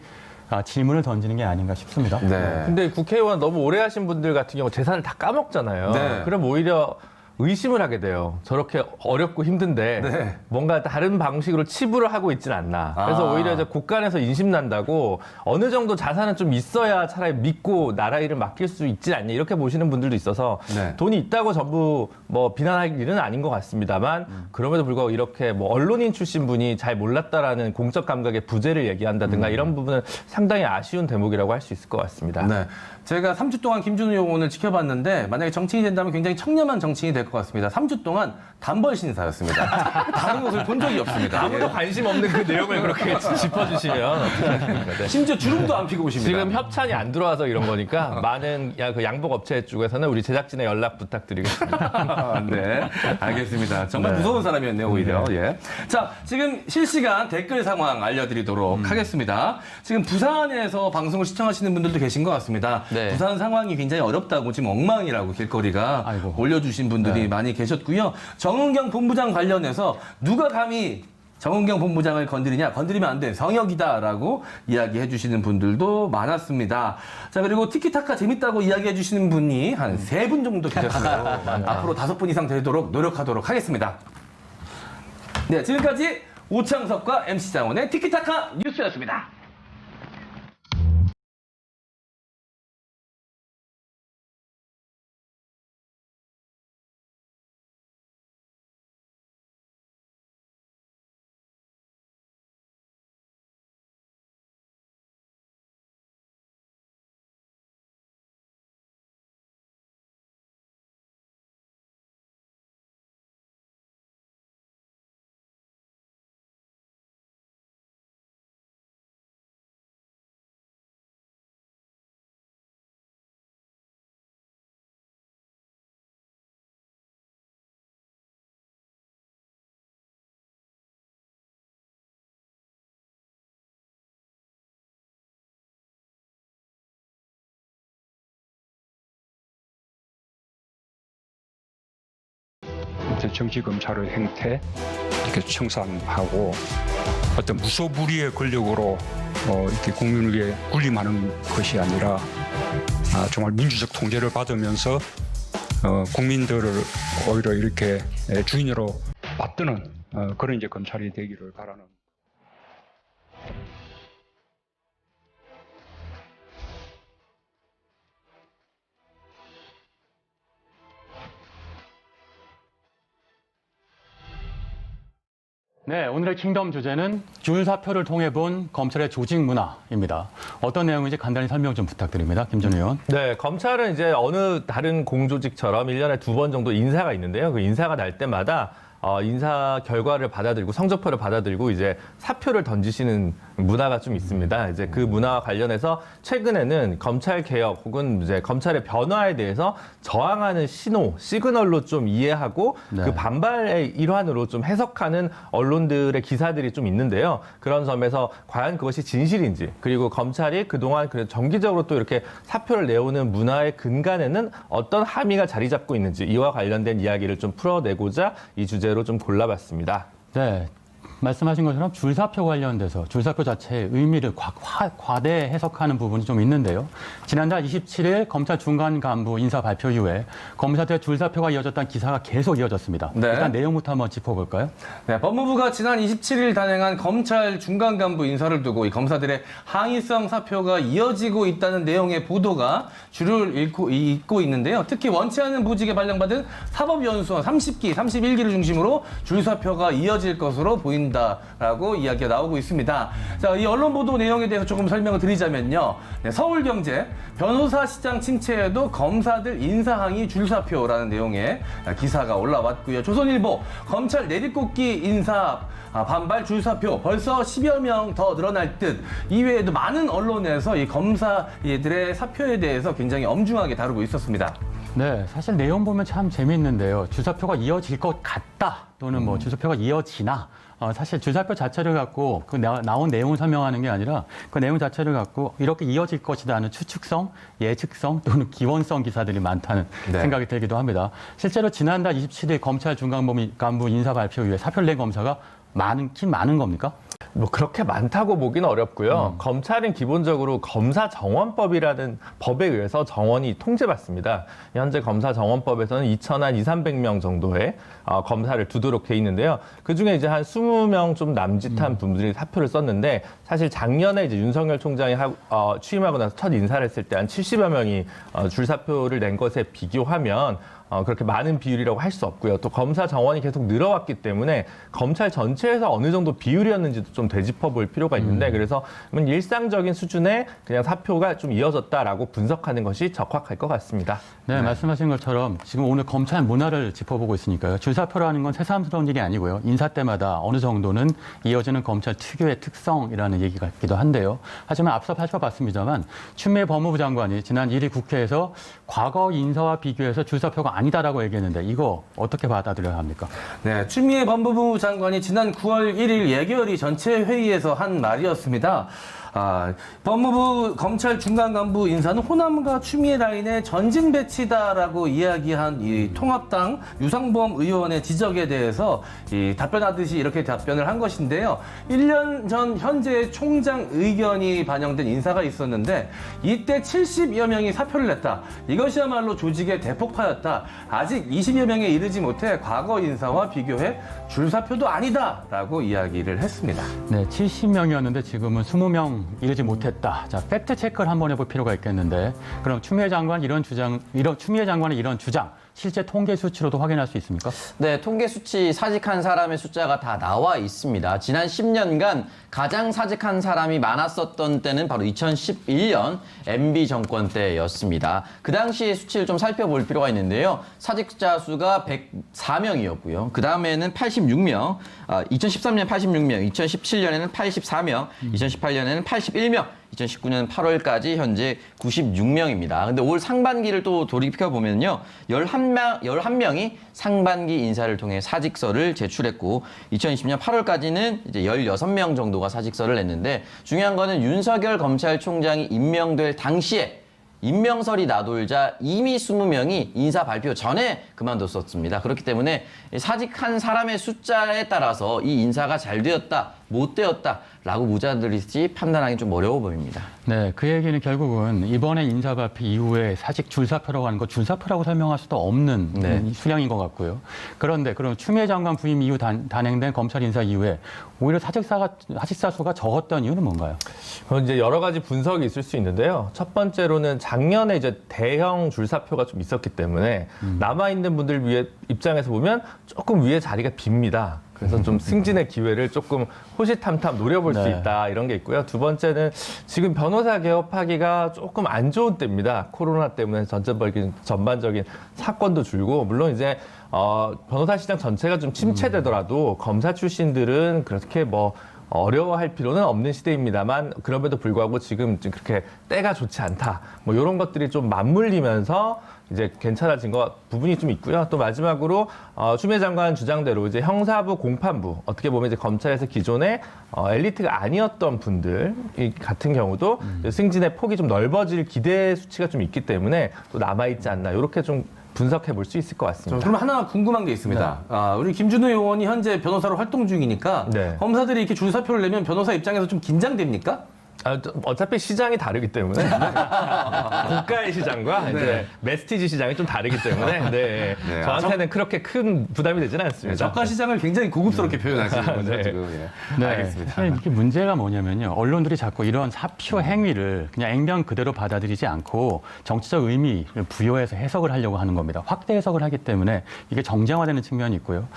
질문을 던지는 게 아닌가 싶습니다. 네. 근데 국회의원 너무 오래 하신 분들 같은 경우 재산을 다 까먹잖아요. 네. 그럼 오히려 의심을 하게 돼요. 저렇게 어렵고 힘든데 네. 뭔가 다른 방식으로 치부를 하고 있진 않나. 그래서 오히려 이제 곳간에서 인심 난다고 어느 정도 자산은 좀 있어야 차라리 믿고 나라 일을 맡길 수 있지 않냐 이렇게 보시는 분들도 있어서 네. 돈이 있다고 전부 뭐 비난할 일은 아닌 것 같습니다만 그럼에도 불구하고 이렇게 뭐 언론인 출신 분이 잘 몰랐다라는 공적 감각의 부재를 얘기한다든가 이런 부분은 상당히 아쉬운 대목이라고 할 수 있을 것 같습니다. 네. 제가 3주 동안 김준우 의원을 지켜봤는데 만약에 정치인이 된다면 굉장히 청렴한 정치인이 될 것 같습니다. 3주 동안 단벌 신사였습니다. 다른 것을 본 적이 없습니다. 아무도 관심 없는 그 내용을 그렇게 짚어주시면 어떻게 하십니까? 네. 심지어 주름도 안 피고 오십니다. 지금 협찬이 안 들어와서 이런 거니까 많은 그 양복 업체 쪽에서는 우리 제작진의 연락 부탁드리겠습니다. 네, 알겠습니다. 정말 무서운 사람이었네요, 오히려. 예. 자, 지금 실시간 댓글 상황 알려드리도록 하겠습니다. 지금 부산에서 방송을 시청하시는 분들도 계신 것 같습니다. 네. 부산 상황이 굉장히 어렵다고 지금 엉망이라고 길거리가 아이고. 올려주신 분들이 많이 계셨고요. 정은경 본부장 관련해서 누가 감히 정은경 본부장을 건드리면 안 돼. 성역이다라고 이야기해 주시는 분들도 많았습니다. 자, 그리고 티키타카 재밌다고 이야기해 주시는 분이 한 3분 정도 계셨어요. 앞으로 5분 이상 되도록 노력하도록 하겠습니다. 네, 지금까지 오창석과 MC 장원의 티키타카 뉴스였습니다. 어떤 정치 검찰의 행태 이렇게 청산하고 어떤 무소불위의 권력으로 이렇게 국민에게 군림하는 것이 아니라 정말 민주적 통제를 받으면서 국민들을 오히려 이렇게 주인으로 받드는 그런 이제 검찰이 되기를 바라는. 네, 오늘의 킹덤 주제는 줄사표를 통해 본 검찰의 조직 문화입니다. 어떤 내용인지 간단히 설명 좀 부탁드립니다. 김준우 의원. 네, 검찰은 이제 어느 다른 공조직처럼 1년에 2번 정도 인사가 있는데요. 그 인사가 날 때마다 인사 결과를 받아들이고 성적표를 받아들이고 이제 사표를 던지시는 문화가 좀 있습니다. 이제 그 문화와 관련해서 최근에는 검찰 개혁 혹은 이제 검찰의 변화에 대해서 저항하는 시그널로 좀 이해하고 네. 그 반발의 일환으로 좀 해석하는 언론들의 기사들이 좀 있는데요. 그런 점에서 과연 그것이 진실인지, 그리고 검찰이 그동안 정기적으로 또 이렇게 사표를 내오는 문화의 근간에는 어떤 함의가 자리 잡고 있는지, 이와 관련된 이야기를 좀 풀어내고자 이 주제로 좀 골라봤습니다. 네. 말씀하신 것처럼 줄사표 관련돼서 줄사표 자체의 의미를 과대 해석하는 부분이 좀 있는데요. 지난달 27일 검찰 중간 간부 인사 발표 이후에 검사들의 줄사표가 이어졌다는 기사가 계속 이어졌습니다. 네. 일단 내용부터 한번 짚어볼까요? 네, 법무부가 지난 27일 단행한 검찰 중간 간부 인사를 두고 이 검사들의 항의성 사표가 이어지고 있다는 내용의 보도가 주를 잇고 있는데요. 특히 원치 않은 보직에 발령받은 사법연수원 30기, 31기를 중심으로 줄사표가 이어질 것으로 보인다라고 이야기가 나오고 있습니다. 자, 이 언론 보도 내용에 대해서 조금 설명을 드리자면요. 네, 서울경제 변호사 시장 침체에도 검사들 인사항의 줄사표라는 내용의 기사가 올라왔고요. 조선일보 검찰 내리꽂기 인사 반발 줄사표 벌써 10여 명 더 늘어날 듯. 이외에도 많은 언론에서 이 검사들의 사표에 대해서 굉장히 엄중하게 다루고 있었습니다. 네, 사실 내용 보면 참 재미있는데요. 줄사표가 이어질 것 같다 또는 뭐 줄사표가 이어지나 사실 줄사표 자체를 갖고 그 나온 내용을 설명하는 게 아니라 그 내용 자체를 갖고 이렇게 이어질 것이라는 추측성, 예측성 또는 기원성 기사들이 많다는 네. 생각이 들기도 합니다. 실제로 지난달 27일 검찰 중간간부 인사 발표 이후에 사표를 낸 검사가 많은 겁니까? 뭐 그렇게 많다고 보기는 어렵고요. 검찰은 기본적으로 검사정원법이라는 법에 의해서 정원이 통제받습니다. 현재 검사정원법에서는 2,300명 정도의 검사를 두도록 돼 있는데요. 그중에 이제 한 20명 좀 남짓한 분들이 사표를 썼는데, 사실 작년에 이제 윤석열 총장이 취임하고 나서 첫 인사를 했을 때 한 70여 명이 줄사표를 낸 것에 비교하면 그렇게 많은 비율이라고 할 수 없고요. 또 검사 정원이 계속 늘어왔기 때문에 검찰 전체에서 어느 정도 비율이었는지도 좀 되짚어 볼 필요가 있는데, 그래서 일상적인 수준의 그냥 사표가 좀 이어졌다라고 분석하는 것이 적합할 것 같습니다. 네, 말씀하신 것처럼 지금 오늘 검찰 문화를 짚어보고 있으니까요. 줄사표라는 건 새삼스러운 일이 아니고요. 인사 때마다 어느 정도는 이어지는 검찰 특유의 특성이라는 얘기가 있기도 한데요. 하지만 앞서 살펴봤습니다만 추미애 법무부 장관이 지난 1일 국회에서 과거 인사와 비교해서 줄사표가 아니다라고 얘기했는데 이거 어떻게 받아들여야 합니까? 네, 추미애 법무부 장관이 지난 9월 1일 예결위 전체 회의에서 한 말이었습니다. 법무부 검찰 중간 간부 인사는 호남과 추미애 라인의 전진 배치다라고 이야기한 이 통합당 유상범 의원의 지적에 대해서 답변하듯이 이렇게 답변을 한 것인데요. 1년 전 현재 총장 의견이 반영된 인사가 있었는데 이때 70여 명이 사표를 냈다. 이것이야말로 조직의 대폭파였다. 아직 20여 명에 이르지 못해 과거 인사와 비교해 줄사표도 아니다라고 이야기를 했습니다. 네, 70명이었는데 지금은 20명 이르지 못했다. 자, 팩트 체크를 한번 해볼 필요가 있겠는데, 그럼 추미애 장관의 이런 주장, 실제 통계 수치로도 확인할 수 있습니까? 네, 통계 수치 사직한 사람의 숫자가 다 나와 있습니다. 지난 10년간 가장 사직한 사람이 많았었던 때는 바로 2011년 MB 정권 때였습니다. 그 당시의 수치를 좀 살펴볼 필요가 있는데요. 사직자 수가 104명이었고요. 그 다음에는 86명, 2013년 86명, 2017년에는 84명, 2018년에는 81명, 2019년 8월까지 현재 96명입니다. 근데 올 상반기를 또 돌이켜보면요. 11명이 상반기 인사를 통해 사직서를 제출했고, 2020년 8월까지는 이제 16명 정도가 사직서를 냈는데, 중요한 거는 윤석열 검찰총장이 임명될 당시에 임명설이 나돌자 이미 20명이 인사 발표 전에 그만뒀었습니다. 그렇기 때문에 사직한 사람의 숫자에 따라서 이 인사가 잘 되었다, 못 되었다라고 무자들이 판단하기 좀 어려워 보입니다. 네, 그 얘기는 결국은 이번에 인사 발표 이후에 사직 줄사표라고 하는 거 줄사표라고 설명할 수도 없는 수량인 것 같고요. 그런데 그럼 추미애 장관 부임 이후 단행된 검찰 인사 이후에 오히려 사직사 수가 적었던 이유는 뭔가요? 이제 여러 가지 분석이 있을 수 있는데요. 첫 번째로는 작년에 이제 대형 줄사표가 좀 있었기 때문에 남아있는 분들 입장에서 보면 조금 위에 자리가 빕니다. 그래서 좀 승진의 기회를 조금 호시탐탐 노려볼 수 있다 이런 게 있고요. 두 번째는 지금 변호사 개업하기가 조금 안 좋은 때입니다. 코로나 때문에 전반적인 사건도 줄고 물론 이제 변호사 시장 전체가 좀 침체되더라도 검사 출신들은 그렇게 뭐 어려워할 필요는 없는 시대입니다만 그럼에도 불구하고 지금 그렇게 때가 좋지 않다. 뭐 이런 것들이 좀 맞물리면서 이제 괜찮아진 부분이 좀 있고요. 또 마지막으로 추미애 장관 주장대로 이제 형사부 공판부 어떻게 보면 이제 검찰에서 기존에 엘리트가 아니었던 분들 같은 경우도 승진의 폭이 좀 넓어질 기대 수치가 좀 있기 때문에 또 남아 있지 않나 이렇게 좀 분석해 볼 수 있을 것 같습니다. 그럼 하나 궁금한 게 있습니다. 우리 김준호 의원이 현재 변호사로 활동 중이니까 검사들이 이렇게 줄사표를 내면 변호사 입장에서 좀 긴장됩니까? 어차피 시장이 다르기 때문에 고가의 시장과 이제 메스티지 시장이 좀 다르기 때문에 저한테는 그렇게 큰 부담이 되지는 않습니다. 저가 시장을 굉장히 고급스럽게 표현하시는 거죠 지금. 알겠습니다. 사실 이게 문제가 뭐냐면요. 언론들이 자꾸 이런 사표 행위를 그냥 액면 그대로 받아들이지 않고 정치적 의미를 부여해서 해석을 하려고 하는 겁니다. 확대 해석을 하기 때문에 이게 정쟁화되는 측면이 있고요.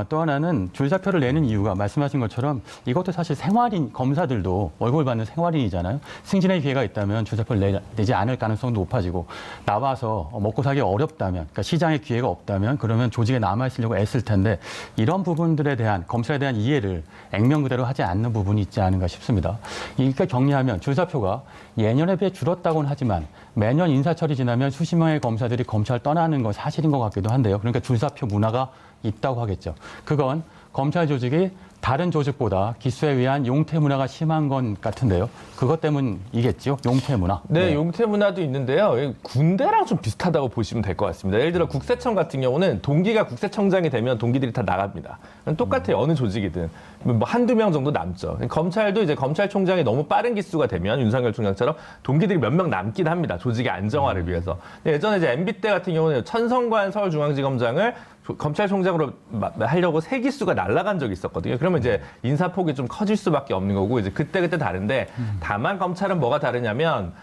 또 하나는 줄사표를 내는 이유가 말씀하신 것처럼 이것도 사실 생활인 검사들도 월급을 받는 생활인이잖아요. 승진의 기회가 있다면 줄사표를 내지 않을 가능성도 높아지고 나와서 먹고 살기 어렵다면 그러니까 시장에 기회가 없다면 그러면 조직에 남아있으려고 애쓸 텐데 이런 부분들에 대한 검찰에 대한 이해를 액면 그대로 하지 않는 부분이 있지 않은가 싶습니다. 이렇게 정리하면 줄사표가 예년에 비해 줄었다고는 하지만 매년 인사철이 지나면 수십 명의 검사들이 검찰 떠나는 건 사실인 것 같기도 한데요. 그러니까 줄사표 문화가 있다고 하겠죠. 그건 검찰 조직이 다른 조직보다 기수에 의한 용태 문화가 심한 건 같은데요. 그것 때문이겠죠. 용태 문화. 네, 용태 문화도 있는데요. 군대랑 좀 비슷하다고 보시면 될 것 같습니다. 예를 들어 국세청 같은 경우는 동기가 국세청장이 되면 동기들이 다 나갑니다. 똑같아요. 어느 조직이든. 뭐 한두 명 정도 남죠. 검찰도 이제 검찰총장이 너무 빠른 기수가 되면 윤석열 총장처럼 동기들이 몇 명 남긴 합니다. 조직의 안정화를 위해서. 예전에 이제 MB 때 같은 경우는 천성관 서울중앙지검장을 검찰총장으로 하려고 세 기수가 날아간 적이 있었거든요. 그러면 이제 인사폭이 좀 커질 수밖에 없는 거고 이제 그때 다른데 다만 검찰은 뭐가 다르냐면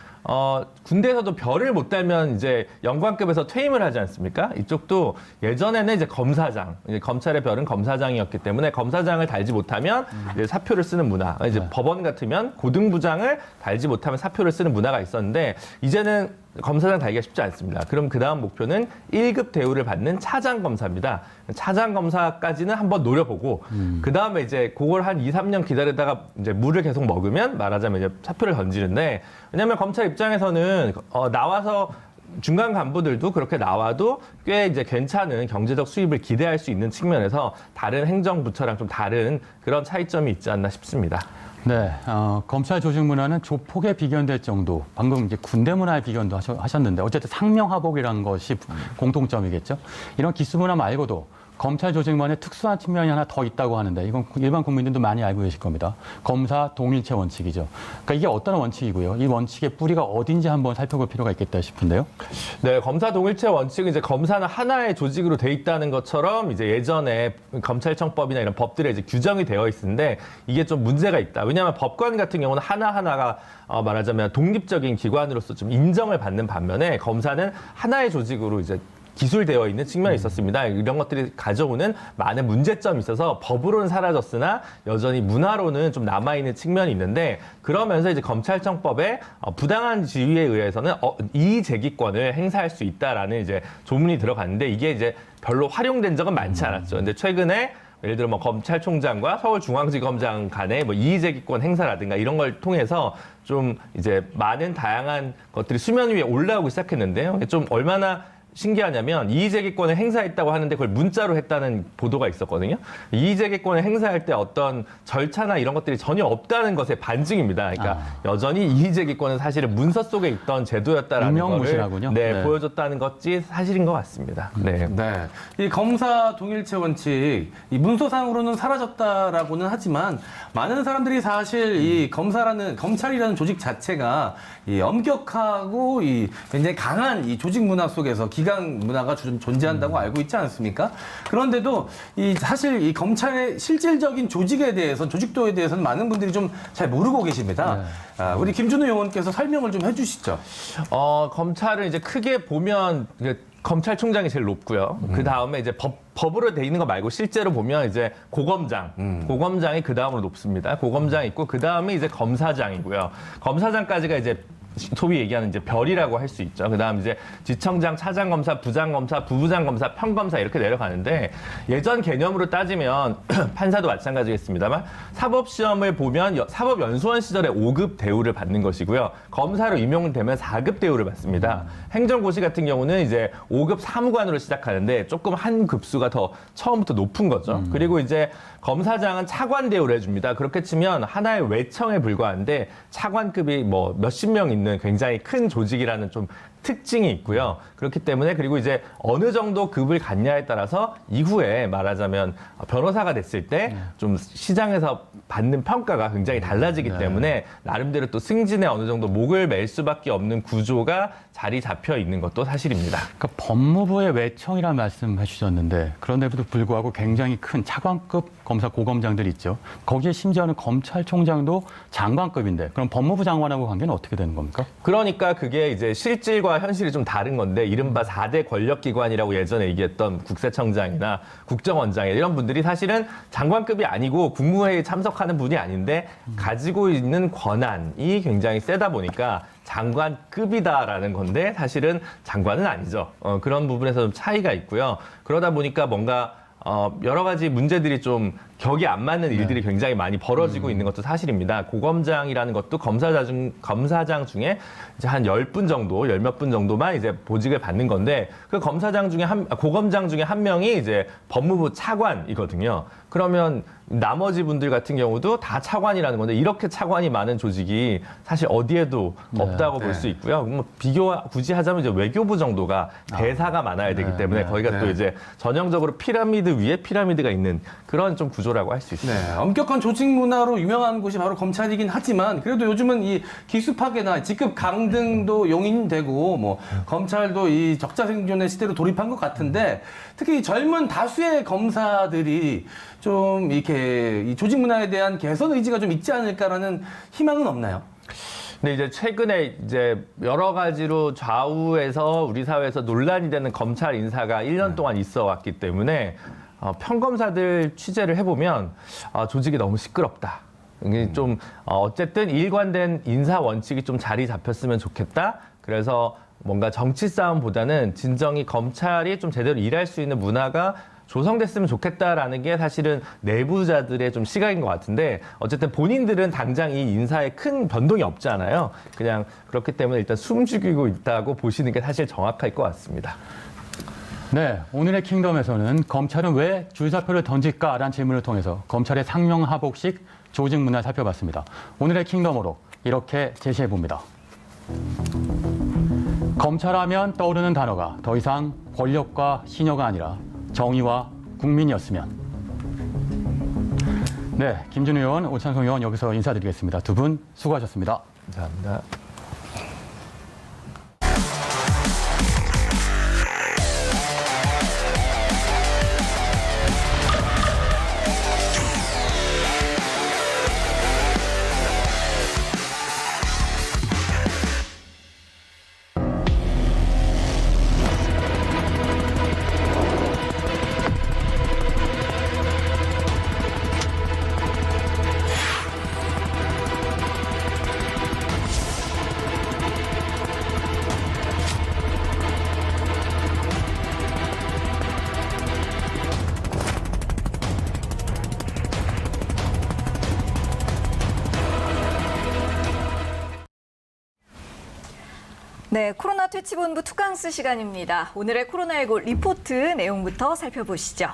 군대에서도 별을 못 달면 이제 영관급에서 퇴임을 하지 않습니까? 이쪽도 예전에는 이제 검사장, 이제 검찰의 별은 검사장이었기 때문에 검사장을 달지 못하면 이제 사표를 쓰는 문화. 이제 법원 같으면 고등부장을 달지 못하면 사표를 쓰는 문화가 있었는데 이제는 검사장 달기가 쉽지 않습니다. 그럼 그 다음 목표는 1급 대우를 받는 차장 검사입니다. 차장 검사까지는 한번 노려보고 그 다음에 이제 그걸 한 2, 3년 기다리다가 이제 물을 계속 먹으면 말하자면 이제 사표를 던지는데 왜냐하면 검찰 입장에서는 나와서 중간 간부들도 그렇게 나와도 꽤 이제 괜찮은 경제적 수입을 기대할 수 있는 측면에서 다른 행정부처랑 좀 다른 그런 차이점이 있지 않나 싶습니다. 네, 검찰 조직 문화는 조폭에 비견될 정도, 방금 이제 군대 문화에 비견도 하셨는데 어쨌든 상명하복이라는 것이 공통점이겠죠. 이런 기수 문화 말고도 검찰 조직만의 특수한 측면이 하나 더 있다고 하는데 이건 일반 국민들도 많이 알고 계실 겁니다. 검사 동일체 원칙이죠. 그러니까 이게 어떤 원칙이고요. 이 원칙의 뿌리가 어딘지 한번 살펴볼 필요가 있겠다 싶은데요. 네, 검사 동일체 원칙은 이제 검사는 하나의 조직으로 돼 있다는 것처럼 이제 예전에 검찰청법이나 이런 법들에 이제 규정이 되어 있는데 이게 좀 문제가 있다. 왜냐하면 법관 같은 경우는 하나하나가 말하자면 독립적인 기관으로서 좀 인정을 받는 반면에 검사는 하나의 조직으로 이제 기술되어 있는 측면이 있었습니다. 이런 것들이 가져오는 많은 문제점이 있어서 법으로는 사라졌으나 여전히 문화로는 좀 남아있는 측면이 있는데 그러면서 이제 검찰청법에 부당한 지위에 의해서는 이의제기권을 행사할 수 있다라는 이제 조문이 들어갔는데 이게 이제 별로 활용된 적은 많지 않았죠. 근데 최근에 예를 들어 뭐 검찰총장과 서울중앙지검장 간의 뭐 이의제기권 행사라든가 이런 걸 통해서 좀 이제 많은 다양한 것들이 수면 위에 올라오기 시작했는데요. 좀 얼마나 신기하냐면 이의제기권을 행사했다고 하는데 그걸 문자로 했다는 보도가 있었거든요. 이의제기권을 행사할 때 어떤 절차나 이런 것들이 전혀 없다는 것의 반증입니다. 그러니까 여전히 이의제기권은 사실은 문서 속에 있던 제도였다라는 유명무실하군요. 거를 네. 보여줬다는 것이 사실인 것 같습니다. 네. 네. 이 검사 동일체 원칙, 이 문서상으로는 사라졌다라고는 하지만 많은 사람들이 사실 이 검찰이라는 조직 자체가 이 엄격하고 이 굉장히 강한 이 조직 문화 속에서 기강 문화가 존재한다고 알고 있지 않습니까? 그런데도 이 사실 이 검찰의 실질적인 조직에 대해서 조직도에 대해서는 많은 분들이 좀 잘 모르고 계십니다. 우리 김준우 의원께서 설명을 좀 해주시죠. 검찰은 이제 크게 보면 검찰총장이 제일 높고요. 그 다음에 이제 법으로 돼 있는 거 말고 실제로 보면 이제 고검장이 그 다음으로 높습니다. 고검장 있고 그 다음에 이제 검사장이고요. 검사장까지가 이제 소위 얘기하는 이제 별이라고 할 수 있죠. 그다음 이제 지청장, 차장검사, 부장검사, 부부장검사, 평검사 이렇게 내려가는데 예전 개념으로 따지면 판사도 마찬가지겠습니다만 사법시험을 보면 사법연수원 시절에 5급 대우를 받는 것이고요. 검사로 임용되면 4급 대우를 받습니다. 행정고시 같은 경우는 이제 5급 사무관으로 시작하는데 조금 한 급수가 더 처음부터 높은 거죠. 그리고 이제 검사장은 차관 대우를 해줍니다. 그렇게 치면 하나의 외청에 불과한데 차관급이 뭐 몇십 명 있는 굉장히 큰 조직이라는 좀 특징이 있고요. 그렇기 때문에 그리고 이제 어느 정도 급을 갖냐에 따라서 이후에 말하자면 변호사가 됐을 때 좀 시장에서 받는 평가가 굉장히 달라지기 때문에 나름대로 또 승진에 어느 정도 목을 맬 수밖에 없는 구조가 자리 잡혀 있는 것도 사실입니다. 그러니까 법무부의 외청이라는 말씀해 주셨는데 그런데도 불구하고 굉장히 큰 차관급 검사 고검장들이 있죠. 거기에 심지어는 검찰총장도 장관급인데 그럼 법무부 장관하고 관계는 어떻게 되는 겁니까? 그러니까 그게 이제 실질과 현실이 좀 다른 건데 이른바 4대 권력기관이라고 예전에 얘기했던 국세청장이나 국정원장 이런 분들이 사실은 장관급이 아니고 국무회의에 참석하는 분이 아닌데 가지고 있는 권한이 굉장히 세다 보니까 장관급이다라는 건데 사실은 장관은 아니죠. 그런 부분에서 좀 차이가 있고요. 그러다 보니까 뭔가 여러 가지 문제들이 좀 격이 안 맞는 일들이 굉장히 많이 벌어지고 있는 것도 사실입니다. 고검장이라는 것도 검사장 중에 이제 한 10분 정도, 10몇 분 정도만 이제 보직을 받는 건데 그 고검장 중에 한 명이 이제 법무부 차관이거든요. 그러면 나머지 분들 같은 경우도 다 차관이라는 건데 이렇게 차관이 많은 조직이 사실 어디에도 없다고 볼 수 있고요. 뭐 비교 굳이 하자면 이제 외교부 정도가 대사가 많아야 되기 때문에 거기가 또 이제 전형적으로 피라미드 위에 피라미드가 있는 그런 좀 구조라고 할 수 있습니다. 네, 엄격한 조직 문화로 유명한 곳이 바로 검찰이긴 하지만 그래도 요즘은 이 기수 파괴나 직급 강등도 용인되고 뭐 검찰도 이 적자 생존의 시대로 돌입한 것 같은데 특히 젊은 다수의 검사들이 좀 이렇게 이 조직 문화에 대한 개선 의지가 좀 있지 않을까라는 희망은 없나요? 근데 이제 최근에 이제 여러 가지로 좌우에서 우리 사회에서 논란이 되는 검찰 인사가 1년 동안 있어 왔기 때문에 평검사들 취재를 해보면 조직이 너무 시끄럽다. 이게 좀 어쨌든 일관된 인사 원칙이 좀 자리 잡혔으면 좋겠다. 그래서 뭔가 정치 싸움보다는 진정이 검찰이 좀 제대로 일할 수 있는 문화가 조성됐으면 좋겠다라는 게 사실은 내부자들의 좀 시각인 것 같은데 어쨌든 본인들은 당장 이 인사에 큰 변동이 없잖아요. 그냥 그렇기 때문에 일단 숨죽이고 있다고 보시는 게 사실 정확할 것 같습니다. 네, 오늘의 킹덤에서는 검찰은 왜 줄사표를 던질까라는 질문을 통해서 검찰의 상명하복식 조직 문화를 살펴봤습니다. 오늘의 킹덤으로 이렇게 제시해 봅니다. 검찰하면 떠오르는 단어가 더 이상 권력과 신여가 아니라 정의와 국민이었으면. 네, 김준우 의원, 오창성 의원 여기서 인사드리겠습니다. 두 분 수고하셨습니다. 감사합니다. 네, 코로나 퇴치본부 투강스 시간입니다. 오늘의 코로나19 리포트 내용부터 살펴보시죠.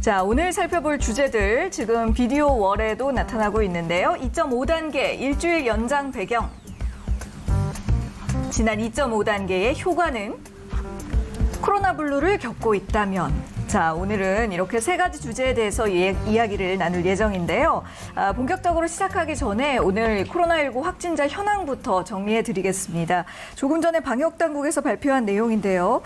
자, 오늘 살펴볼 주제들 지금 비디오 월에도 나타나고 있는데요. 2.5단계 일주일 연장 배경. 지난 2.5단계의 효과는 코로나 블루를 겪고 있다면. 자, 오늘은 이렇게 세 가지 주제에 대해서 이야기를 나눌 예정인데요. 본격적으로 시작하기 전에 오늘 코로나19 확진자 현황부터 정리해 드리겠습니다. 조금 전에 방역당국에서 발표한 내용인데요.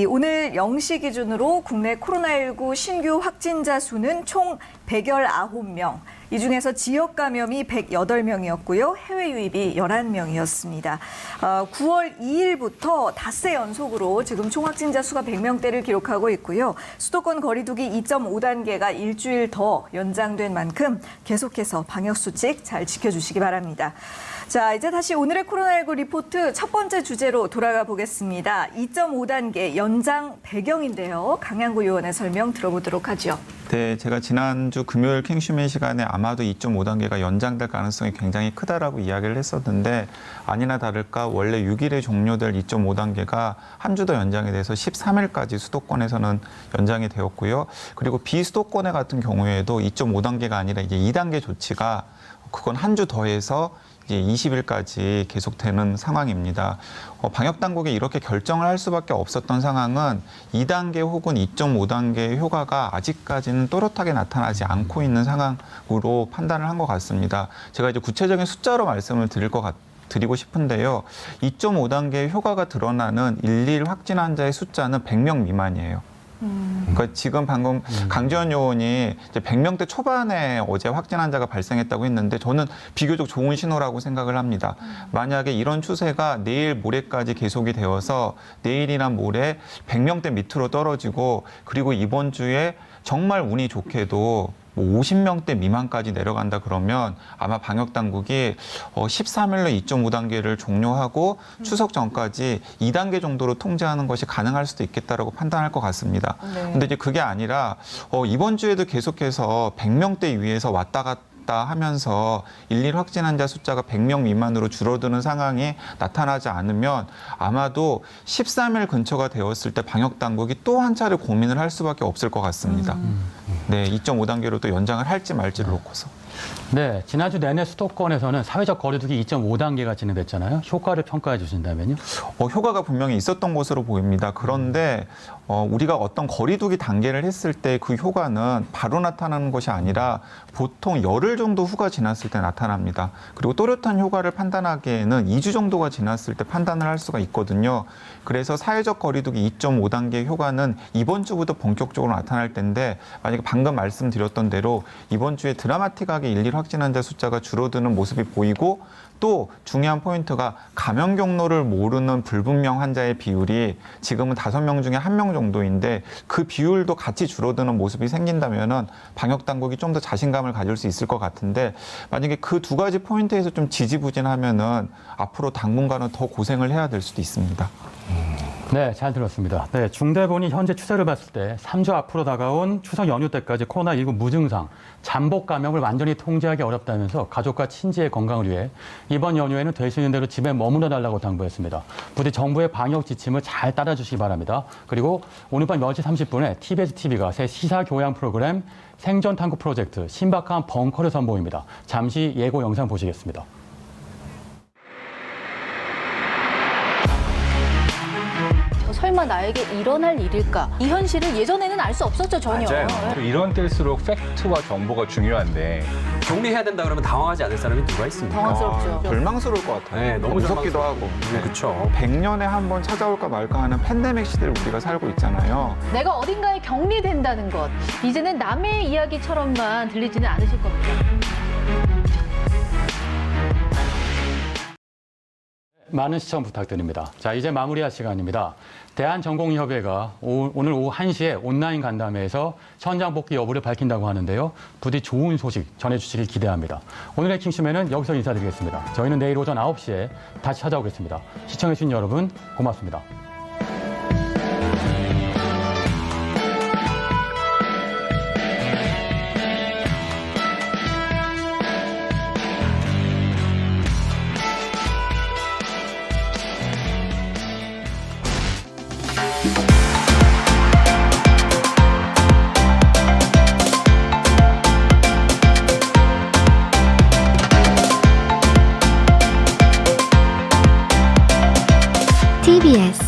오늘 0시 기준으로 국내 코로나19 신규 확진자 수는 총 119명. 이 중에서 지역 감염이 108명이었고요. 해외 유입이 11명이었습니다. 9월 2일부터 닷새 연속으로 지금 총 확진자 수가 100명대를 기록하고 있고요. 수도권 거리두기 2.5단계가 일주일 더 연장된 만큼 계속해서 방역수칙 잘 지켜주시기 바랍니다. 자, 이제 다시 오늘의 코로나19 리포트 첫 번째 주제로 돌아가 보겠습니다. 2.5단계 연장 배경인데요. 강양구 의원의 설명 들어보도록 하죠. 네, 제가 지난주 금요일 킹슈맨 시간에 아마도 2.5단계가 연장될 가능성이 굉장히 크다라고 이야기를 했었는데 아니나 다를까 원래 6일에 종료될 2.5단계가 한 주 더 연장이 돼서 13일까지 수도권에서는 연장이 되었고요. 그리고 비수도권에 같은 경우에도 2.5단계가 아니라 이제 2단계 조치가 그건 한 주 더해서 이제 20일까지 계속되는 상황입니다. 방역당국이 이렇게 결정을 할 수밖에 없었던 상황은 2단계 혹은 2.5단계의 효과가 아직까지는 또렷하게 나타나지 않고 있는 상황으로 판단을 한 것 같습니다. 제가 이제 구체적인 숫자로 말씀을 드리고 싶은데요. 2.5단계의 효과가 드러나는 1일 확진 환자의 숫자는 100명 미만이에요. 그러니까 지금 방금 강지원 의원이 이제 100명대 초반에 어제 확진 환자가 발생했다고 했는데 저는 비교적 좋은 신호라고 생각을 합니다. 만약에 이런 추세가 내일 모레까지 계속이 되어서 내일이나 모레 100명대 밑으로 떨어지고 그리고 이번 주에 정말 운이 좋게도 50명대 미만까지 내려간다 그러면 아마 방역당국이 13일로 2.5단계를 종료하고 추석 전까지 2단계 정도로 통제하는 것이 가능할 수도 있겠다라고 판단할 것 같습니다. 근데 이제 그게 아니라 이번 주에도 계속해서 100명대 위에서 왔다 갔다 하면서 일일 확진 환자 숫자가 100명 미만으로 줄어드는 상황이 나타나지 않으면 아마도 13일 근처가 되었을 때 방역당국이 또 한 차례 고민을 할 수밖에 없을 것 같습니다. 네, 2.5단계로 또 연장을 할지 말지를 놓고서. 네, 지난주 내내 수도권에서는 사회적 거리두기 2.5단계가 진행됐잖아요. 효과를 평가해 주신다면요? 효과가 분명히 있었던 것으로 보입니다. 그런데 우리가 어떤 거리두기 단계를 했을 때 그 효과는 바로 나타나는 것이 아니라 보통 열흘 정도 후가 지났을 때 나타납니다. 그리고 또렷한 효과를 판단하기에는 2주 정도가 지났을 때 판단을 할 수가 있거든요. 그래서 사회적 거리두기 2.5단계의 효과는 이번 주부터 본격적으로 나타날 텐데 만약에 방금 말씀드렸던 대로 이번 주에 드라마틱하게 일일 확진 환자 숫자가 줄어드는 모습이 보이고 또 중요한 포인트가 감염 경로를 모르는 불분명 환자의 비율이 지금은 5명 중에 1명 정도인데 그 비율도 같이 줄어드는 모습이 생긴다면은 방역당국이 좀 더 자신감을 가질 수 있을 것 같은데 만약에 그 두 가지 포인트에서 좀 지지부진하면은 앞으로 당분간은 더 고생을 해야 될 수도 있습니다. 네, 잘 들었습니다. 네, 중대본이 현재 추세를 봤을 때 3주 앞으로 다가온 추석 연휴 때까지 코로나19 무증상, 잠복 감염을 완전히 통제하기 어렵다면서 가족과 친지의 건강을 위해 이번 연휴에는 될 수 있는 대로 집에 머물러 달라고 당부했습니다. 부디 정부의 방역 지침을 잘 따라주시기 바랍니다. 그리고 오늘 밤 10시 30분에 TBS TV가 새 시사 교양 프로그램 생존 탐구 프로젝트 신박한 벙커를 선보입니다. 잠시 예고 영상 보시겠습니다. 설마 나에게 일어날 일일까? 이 현실을 예전에는 알 수 없었죠, 전혀. 맞아요. 이런 때일수록 팩트와 정보가 중요한데 격리해야 된다 그러면 당황하지 않을 사람이 누가 있습니까? 당황스럽죠. 절망스러울 것 같아요. 네, 너무 무섭기도 하고. 그렇죠. 100년에 한 번 찾아올까 말까 하는 팬데믹 시대를 우리가 살고 있잖아요. 내가 어딘가에 격리된다는 것. 이제는 남의 이야기처럼만 들리지는 않으실 겁니다. 많은 시청 부탁드립니다. 자, 이제 마무리할 시간입니다. 대한전공의협회가 오늘 오후 1시에 온라인 간담회에서 현장 복귀 여부를 밝힌다고 하는데요. 부디 좋은 소식 전해주시길 기대합니다. 오늘의 킹슈맨은 여기서 인사드리겠습니다. 저희는 내일 오전 9시에 다시 찾아오겠습니다. 시청해주신 여러분 고맙습니다. TBS